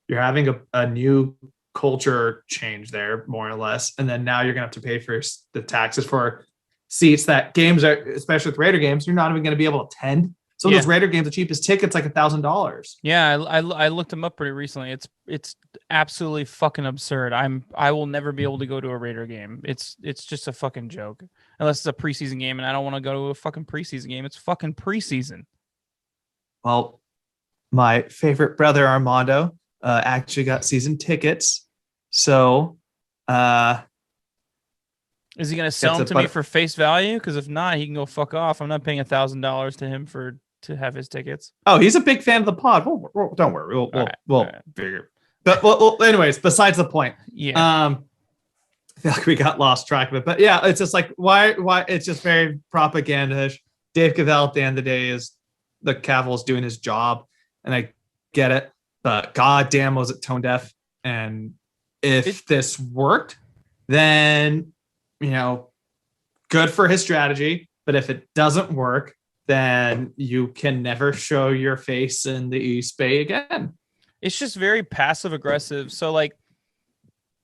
You're having a new culture change there, more or less. And then now you're going to have to pay for the taxes for seats that games are, especially with Raider games, you're not even going to be able to attend. So those Raider games, the cheapest ticket's like $1,000. Yeah, I looked them up pretty recently. It's absolutely fucking absurd. I will never be able to go to a Raider game. It's just a fucking joke. Unless it's a preseason game, and I don't want to go to a fucking preseason game. It's fucking preseason. Well, my favorite brother Armando actually got season tickets. So is he going to sell them to me for face value? Because if not, he can go fuck off. I'm not paying $1,000 to him to have his tickets. Oh, he's a big fan of the pod. Don't worry. We'll figure. But well, anyways, besides the point. Yeah. I feel like we got lost track of it. But yeah, it's just like why it's just very propaganda-ish. Dave Cavell at the end of the day is the Cavill's doing his job, and I get it. But goddamn, was it tone deaf? And if this worked, then good for his strategy. But if it doesn't work, then you can never show your face in the East Bay again. It's just very passive aggressive. So like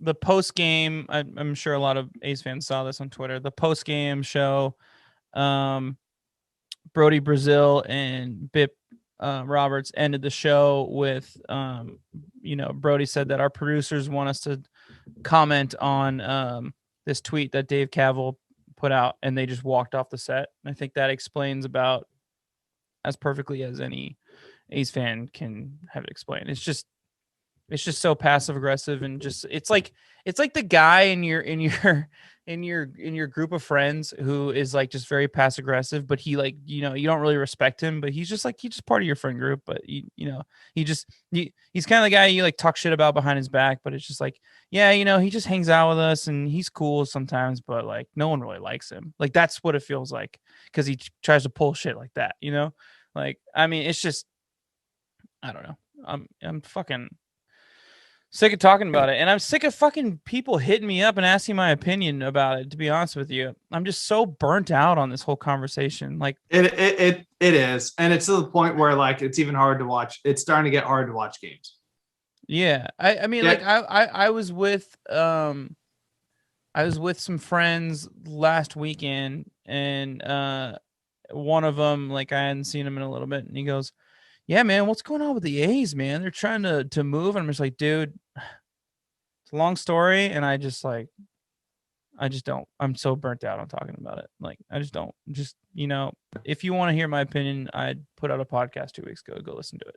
the post game, I'm sure a lot of A's fans saw this on Twitter. The post game show, Brody Brazil and Bip Roberts ended the show with, Brody said that our producers want us to comment on this tweet that Dave Cavill put out, and they just walked off the set. And I think that explains about as perfectly as any A's fan can have it explained. It's just so passive aggressive, and just it's like the guy in your group of friends who is like just very passive aggressive, but he like, you don't really respect him, but he's just part of your friend group. But he's kind of the guy you like talk shit about behind his back, but it's just like, he just hangs out with us and he's cool sometimes, but like no one really likes him. Like that's what it feels like, because he tries to pull shit like that, like, I mean, it's just, I don't know. I'm fucking sick of talking about it, and I'm sick of fucking people hitting me up and asking my opinion about it. To be honest with you, I'm just so burnt out on this whole conversation. Like it is, and it's to the point where like it's even hard to watch. It's starting to get hard to watch games. Yeah, I mean, like I was with some friends last weekend, and one of them, like I hadn't seen him in a little bit, and he goes, "Yeah, man, what's going on with the A's, man? They're trying to move." And I'm just like, dude, it's a long story. And I just don't, I'm so burnt out on talking about it. Like, I just don't, if you want to hear my opinion, I'd put out a podcast 2 weeks ago. Go listen to it.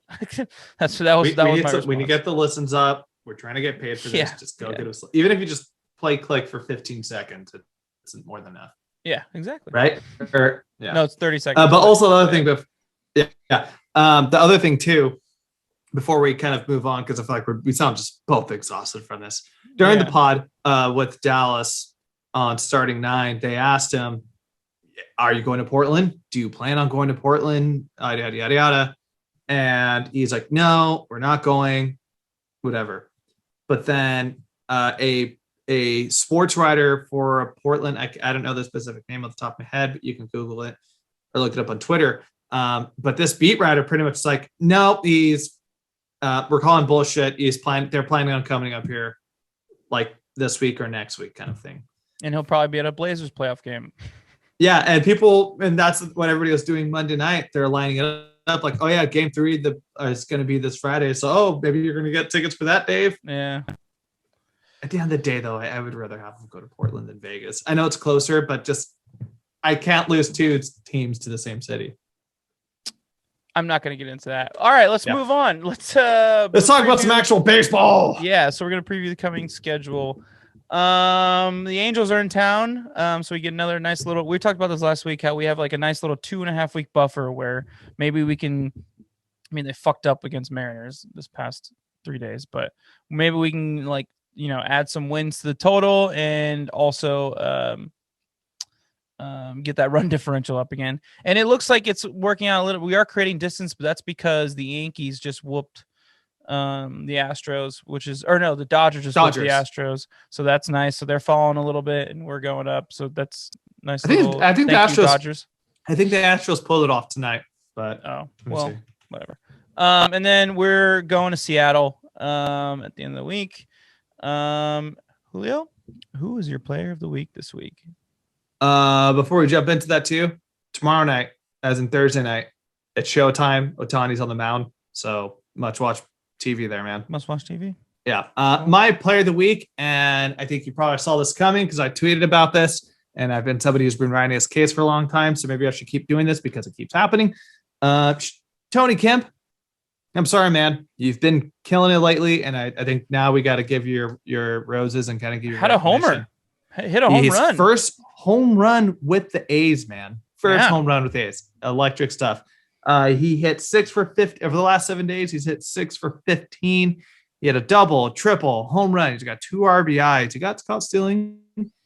that was my response. When you get the listens up, we're trying to get paid for this. Just go get us. Even if you just click for 15 seconds, it's more than enough. Yeah, exactly. Right. No, it's 30 seconds. But also the other thing, the other thing too, before we kind of move on, because I feel like we sound just both exhausted from this. During the pod with Dallas on starting 9, they asked him, are you going to Portland? Do you plan on going to Portland? Yada, yada, yada. And he's like, no, we're not going, whatever. But then a sports writer for Portland, I don't know the specific name off the top of my head, but you can Google it or look it up on Twitter. But this beat writer pretty much is like, no, we're calling bullshit. They're planning on coming up here like this week or next week kind of thing. And he'll probably be at a Blazers playoff game. Yeah. And that's what everybody was doing Monday night. They're lining it up like, oh yeah, game 3 is going to be this Friday. So, maybe you're going to get tickets for that, Dave. Yeah. At the end of the day, though, I would rather have them go to Portland than Vegas. I know it's closer, but just I can't lose 2 teams to the same city. I'm not going to get into that. All right, let's move on. Let's talk about some actual baseball. Yeah, so we're going to preview the coming schedule. The Angels are in town, so we get another nice little. We talked about this last week, how we have like a nice little 2.5 week buffer where maybe we can. I mean, they fucked up against Mariners this past 3 days, but maybe we can add some wins to the total and also get that run differential up again. And it looks like it's working out a little. We are creating distance, but that's because the Yankees just whooped the Astros, the Dodgers just whooped the Astros. So that's nice. So they're falling a little bit and we're going up. So that's nice. I think the Astros. I think the Astros pulled it off tonight, but whatever. And then we're going to Seattle at the end of the week. Julio, who is your player of the week this week? Before we jump into that too, tomorrow night, as in Thursday night, it's showtime. Ohtani's on the mound, so much watch TV there, man. Must watch TV. Yeah. My player of the week, and I think you probably saw this coming because I tweeted about this, and I've been somebody who's been writing this case for a long time, so maybe I should keep doing this because it keeps happening. Tony Kemp. I'm sorry, man. You've been killing it lately, and I think now we got to give you your roses and kind of give you hit a home run. First home run with the A's, man. Home run with the A's. Electric stuff. He hit 6 for 50 over the last 7 days. He's hit 6 for 15. He had a double, triple, home run. He's got 2 RBIs. He got caught stealing.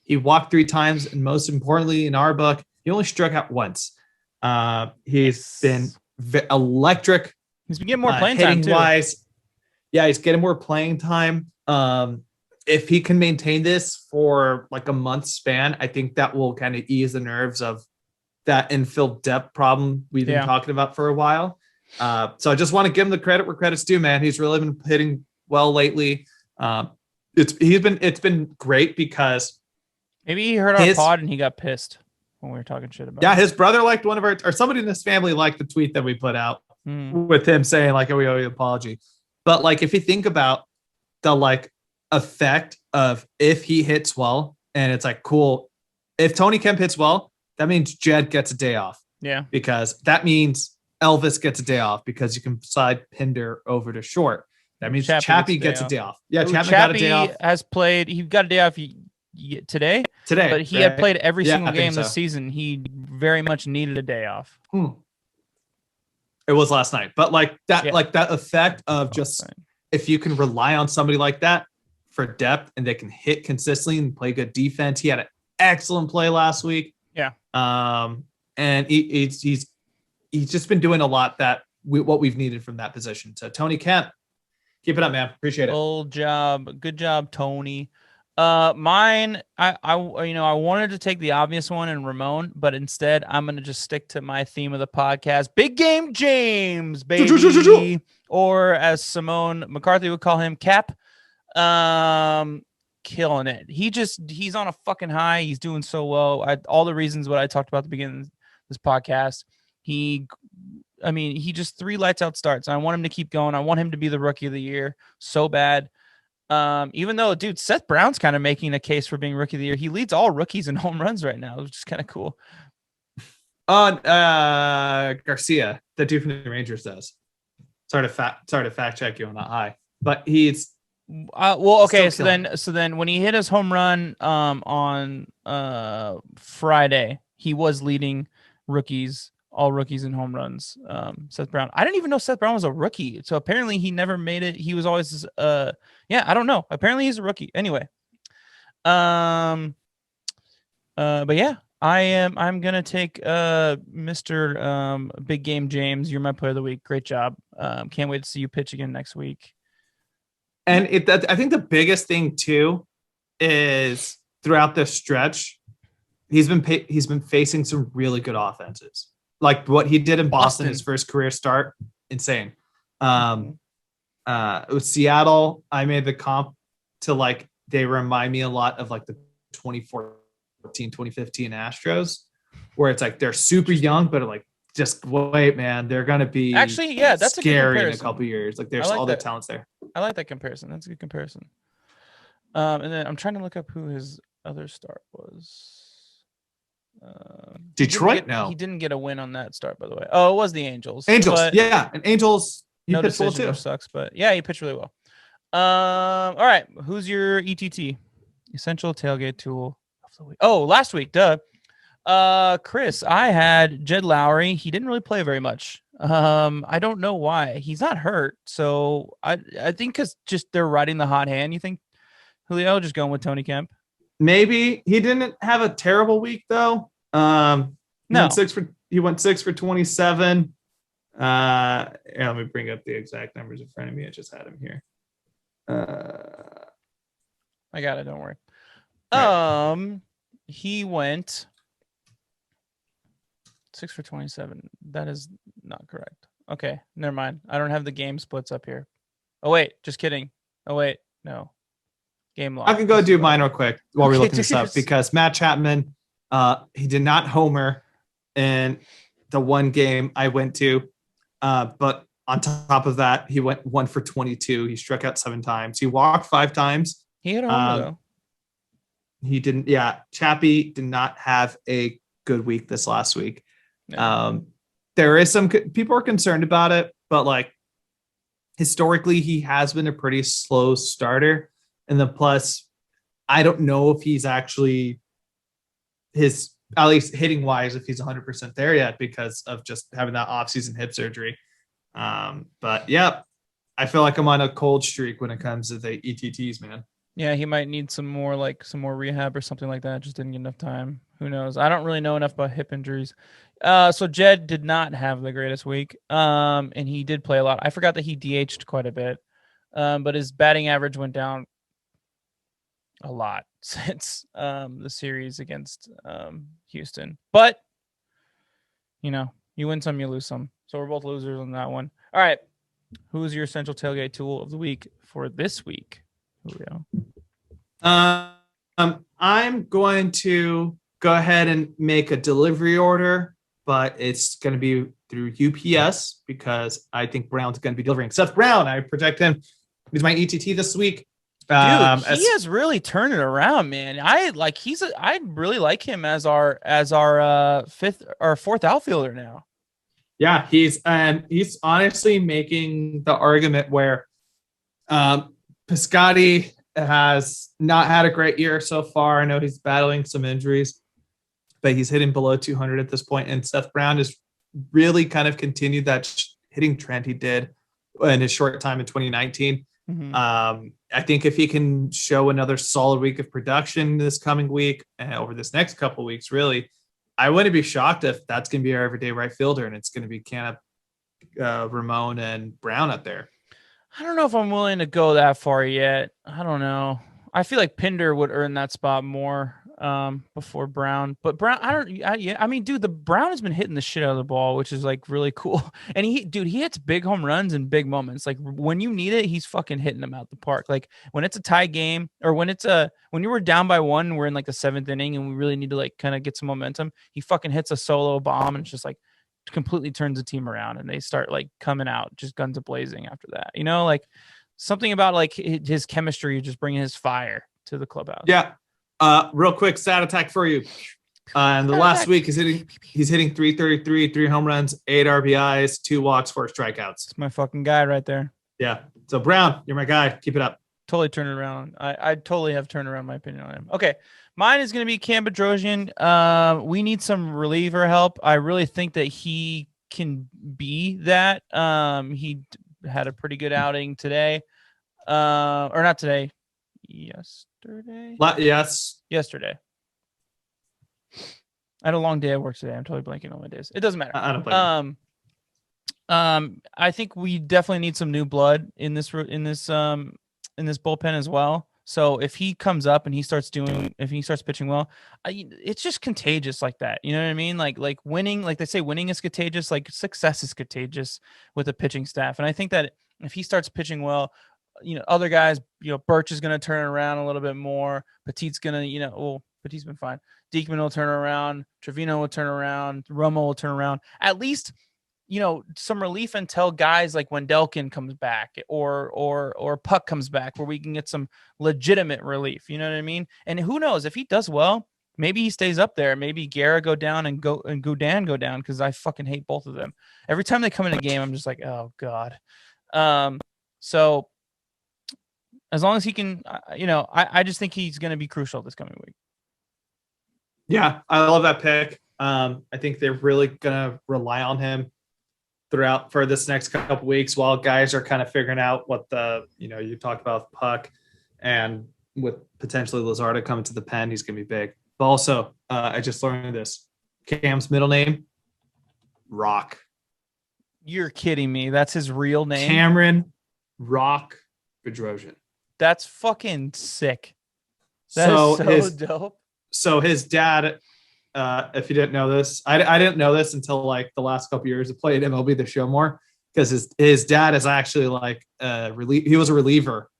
He walked 3 times, and most importantly, in our book, he only struck out once. He's been electric. He's been getting more playing time too. Wise. Yeah, he's getting more playing time. If he can maintain this for like a month span, I think that will kind of ease the nerves of that infield depth problem we've been talking about for a while. So I just want to give him the credit where credit's due, man. He's really been hitting well lately. It's been great because maybe he heard our pod and he got pissed when we were talking shit about it. His brother liked one of our, or somebody in his family liked the tweet that we put out with him saying like, oh, we owe you an apology. But like, if you think about the like effect of if he hits well, and it's like, cool. If Tony Kemp hits well, that means Jed gets a day off. Yeah. Because that means Elvis gets a day off because you can slide Pinder over to short. That means Chappie gets a day off. Yeah. Chappie got a day off. Has played. He got a day off today, but he had played every single game this season. He very much needed a day off. It was last night, but like that, like that effect of just if you can rely on somebody like that for depth and they can hit consistently and play good defense. He had an excellent play last week. Yeah. And he's just been doing a lot what we've needed from that position. So Tony Kemp, keep it up, man. Appreciate it. Good job, Tony. Mine, I wanted to take the obvious one and Ramon, but instead I'm going to just stick to my theme of the podcast. Big Game James, baby. Or as Simone McCarthy would call him, Cap. Killing it. He's on a fucking high. He's doing so well. All the reasons what I talked about at the beginning of this podcast. He just 3 lights out starts. I want him to keep going. I want him to be the rookie of the year so bad. Even though, dude, Seth Brown's kind of making a case for being rookie of the year. He leads all rookies in home runs right now, which is kind of cool. Garcia, the dude from the Rangers does. Sorry to fact check you on that high, but he's So then when he hit his home run on Friday, he was leading rookies all rookies and home runs. Seth Brown. I didn't even know Seth Brown was a rookie. So apparently he never made it. He was always I don't know. Apparently he's a rookie. Anyway. But yeah, I'm gonna take Mr. Big Game James. You're my player of the week. Great job. Can't wait to see you pitch again next week. And I think the biggest thing too is throughout this stretch, he's been facing some really good offenses. Like what he did in Boston, his first career start, insane. With Seattle, I made the comp to like they remind me a lot of like the 2014, 2015 Astros, where it's like they're super young, but like just wait, man, they're gonna be actually that's scary in a couple years. Like there's all the talents there. I like that comparison. That's a good comparison. And then I'm trying to look up who his other start was. Detroit? He didn't get a win on that start, by the way. Oh, it was the Angels. Yeah, and Angels. No decision, which sucks, but yeah, he pitched really well. All right, who's your ETT? Essential Tailgate Tool of the week. Oh, last week, duh. Chris, I had Jed Lowry. He didn't really play very much. I don't know why. He's not hurt, so I think because just they're riding the hot hand. You think Julio just going with Tony Kemp? Maybe he didn't have a terrible week though. No, he went 6 for 27. Let me bring up the exact numbers in front of me. I just had him here. I got it. Don't worry. Right. He went 6 for 27. That is not correct. Okay, never mind. I don't have the game splits up here. Oh wait, just kidding. Oh wait, no. Game log. I can go do mine real quick while we're looking this up because Matt Chapman, he did not homer in the one game I went to, but on top of that, he went 1 for 22. He struck out 7 times. He walked 5 times. He hit a homer though. He didn't. Yeah, Chappie did not have a good week this last week. No. There is some people are concerned about it, but like historically, he has been a pretty slow starter. And the plus, I don't know if he's actually at least hitting wise, if he's 100% there yet because of just having that offseason hip surgery. But yeah, I feel like I'm on a cold streak when it comes to the ETTs, man. Yeah, he might need some more rehab or something like that. Just didn't get enough time. Who knows? I don't really know enough about hip injuries. So Jed did not have the greatest week. And he did play a lot. I forgot that he DH'd quite a bit. But his batting average went down a lot since the series against Houston. But you win some, you lose some. So we're both losers on that one. All right. Who's your Essential Tailgate Tool of the week for this week, Julio? I'm going to go ahead and make a delivery order, but it's going to be through UPS because I think Brown's going to be delivering. Seth Brown, I project him. He's my ETT this week. Dude, he has really turned it around, man. I really like him as our fifth or fourth outfielder now. Yeah, he's honestly making the argument where Piscotty has not had a great year so far. I know he's battling some injuries, but he's hitting below 200 at this point. And Seth Brown has really kind of continued that hitting trend he did in his short time in 2019. Mm-hmm. I think if he can show another solid week of production this coming week and over this next couple of weeks, really, I wouldn't be shocked if that's going to be our everyday right fielder and it's going to be Ramon and Brown up there. I don't know if I'm willing to go that far yet. I don't know. I feel like Pinder would earn that spot more before Brown. But Brown, I mean, dude, the Brown has been hitting the shit out of the ball, which is like really cool. And he hits big home runs in big moments. Like when you need it, he's fucking hitting them out the park. Like when it's a tie game or when you were down by 1, we're in like the 7th inning and we really need to like kind of get some momentum. He fucking hits a solo bomb and it's just like completely turns the team around and they start like coming out just guns a-blazing after that. Like something about like his chemistry, just bringing his fire to the clubhouse. Yeah. Real quick stat attack for you. And the last week he's hitting 333, 3 home runs, 8 RBIs, 2 walks, 4 strikeouts. It's my fucking guy right there. Yeah. So Brown, you're my guy. Keep it up. Totally turn it around. I totally have turned around my opinion on him. Okay. Mine is going to be Cam Bedrosian. We need some reliever help. I really think that he can be that. He had a pretty good outing today. Or not today. Yesterday. Yesterday. I had a long day at work today. I'm totally blanking on my days. It doesn't matter. I don't blame I think we definitely need some new blood in this bullpen as well. So if he comes up and he starts pitching well, it's just contagious like that. You know what I mean? Like winning, like they say, winning is contagious. Like success is contagious with the pitching staff. And I think that if he starts pitching well, other guys, Birch is going to turn around a little bit more. Petit's going to, Petit's been fine. Diekman will turn around. Trevino will turn around. Romo will turn around. At least, some relief until guys like Wendelken comes back or Puck comes back, where we can get some legitimate relief. You know what I mean? And who knows, if he does well, maybe he stays up there. Maybe Guerra go down and Goudan go down, because I fucking hate both of them. Every time they come in a game, I'm just like, oh God. So as long as he can, I just think he's going to be crucial this coming week. Yeah, I love that pick. I think they're really going to rely on him throughout for this next couple weeks while guys are kind of figuring out what you talked about Puck, and with potentially Luzardo coming to the pen, he's going to be big. But also, I just learned this. Cam's middle name, Rock. You're kidding me. That's his real name? Cameron Rock Bedrosian. That's fucking sick. That is so dope. So his dad, if you didn't know this, I didn't know this until like the last couple of years. I played MLB The Show more, because his dad is actually like he was a reliever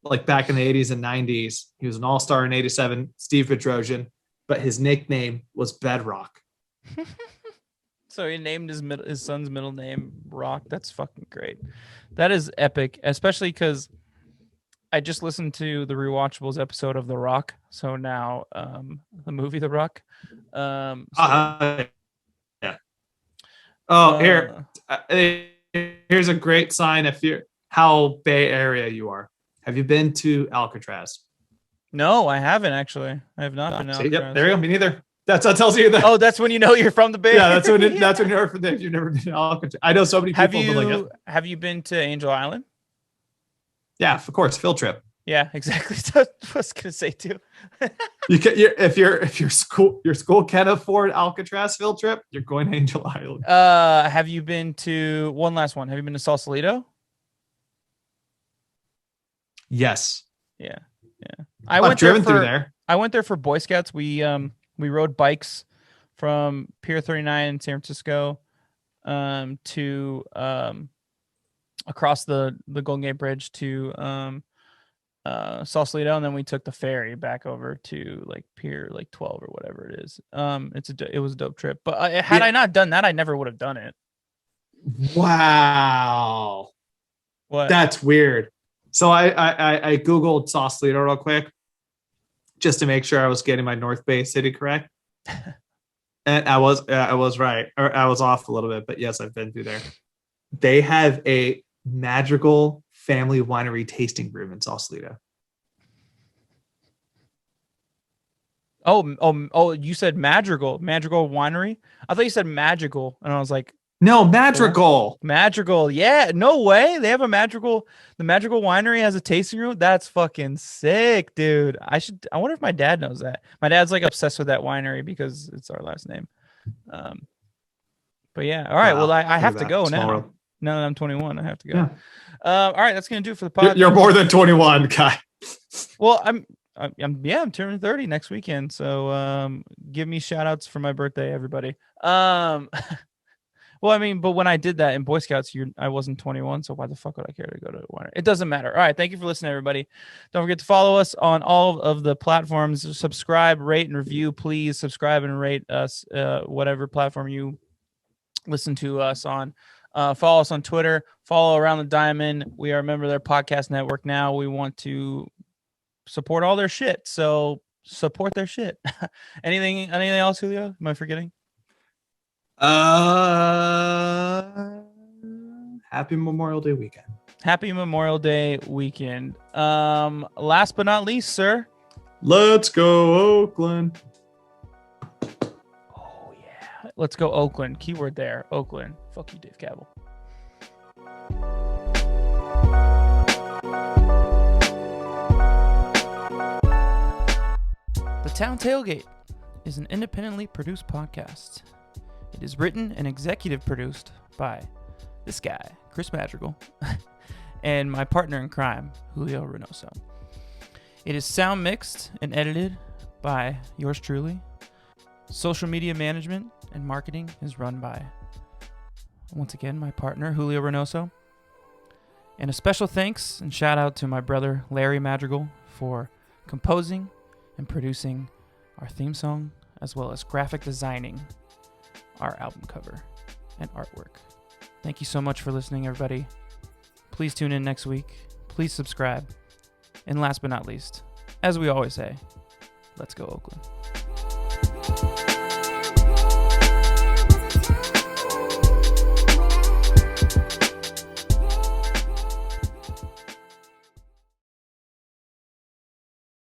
like back in the 80s and 90s. He was an all-star in 87, Steve Bedrosian, but his nickname was Bedrock. So he named his son's middle name Rock. That's fucking great. That is epic, especially because I just listened to the Rewatchables episode of The Rock. So now the movie The Rock. Yeah. Oh, here's a great sign how Bay Area you are. Have you been to Alcatraz? No, I haven't actually. I have not been to Alcatraz. Yep, there you go. Me neither. That tells you that. Oh, that's when you know you're from the Bay. Yeah, that's when you're from there. You've never been to Alcatraz. I know so many people. Have you been to Angel Island? Yeah, of course, field trip. Yeah, exactly. That's what I was gonna say too. If your school can afford Alcatraz field trip, you're going to Angel Island. Have you been to one last one? Have you been to Sausalito? Yes. Yeah. I've driven through there. I went there for Boy Scouts. We rode bikes from Pier 39 in San Francisco to across the Golden Gate Bridge to Sausalito, and then we took the ferry back over to like Pier 12 or whatever it is. It was a dope trip. But had I not done that, I never would have done it. Wow. What? That's weird. So I Googled Sausalito real quick just to make sure I was getting my North Bay city correct. And I was right, or I was off a little bit, but yes, I've been through there. They have a Madrigal family winery tasting room in Sausalito. Oh, you said Madrigal winery? I thought you said Magical, and I was like, no, Madrigal. Madrigal. Yeah, no way. They have a Madrigal. The Madrigal winery has a tasting room. That's fucking sick, dude. I wonder if my dad knows that. My dad's like obsessed with that winery because it's our last name. But yeah. All right. Wow. Well, I have to go now. World. Now that I'm 21, I have to go. Yeah. All right. That's going to do it for the podcast. You're more than 21, Kai. Well, I'm turning 30 next weekend. So give me shout outs for my birthday, everybody. Well, I mean, but when I did that in Boy Scouts, I wasn't 21, so why the fuck would I care to go to a winery? It doesn't matter. All right, thank you for listening, everybody. Don't forget to follow us on all of the platforms. Subscribe, rate, and review. Please subscribe and rate us, whatever platform you listen to us on. Follow us on Twitter. Follow Around the Diamond. We are a member of their podcast network now. We want to support all their shit, so support their shit. Anything else, Julio? Am I forgetting? Happy Memorial Day weekend. Happy Memorial Day weekend. Last but not least, sir, Let's go, Oakland. Oh, yeah. Let's go, Oakland. Keyword there, Oakland. Fuck you, Dave Cavill. The Town Tailgate is an independently produced podcast. It is written and executive produced by this guy, Chris Madrigal, and my partner in crime, Julio Reynoso. It is sound mixed and edited by yours truly. Social media management and marketing is run by, once again, my partner, Julio Reynoso. And a special thanks and shout out to my brother, Larry Madrigal, for composing and producing our theme song, as well as graphic designing our album cover and artwork. Thank you so much for listening, everybody. Please tune in next week. Please subscribe. And last but not least, as we always say, let's go, Oakland.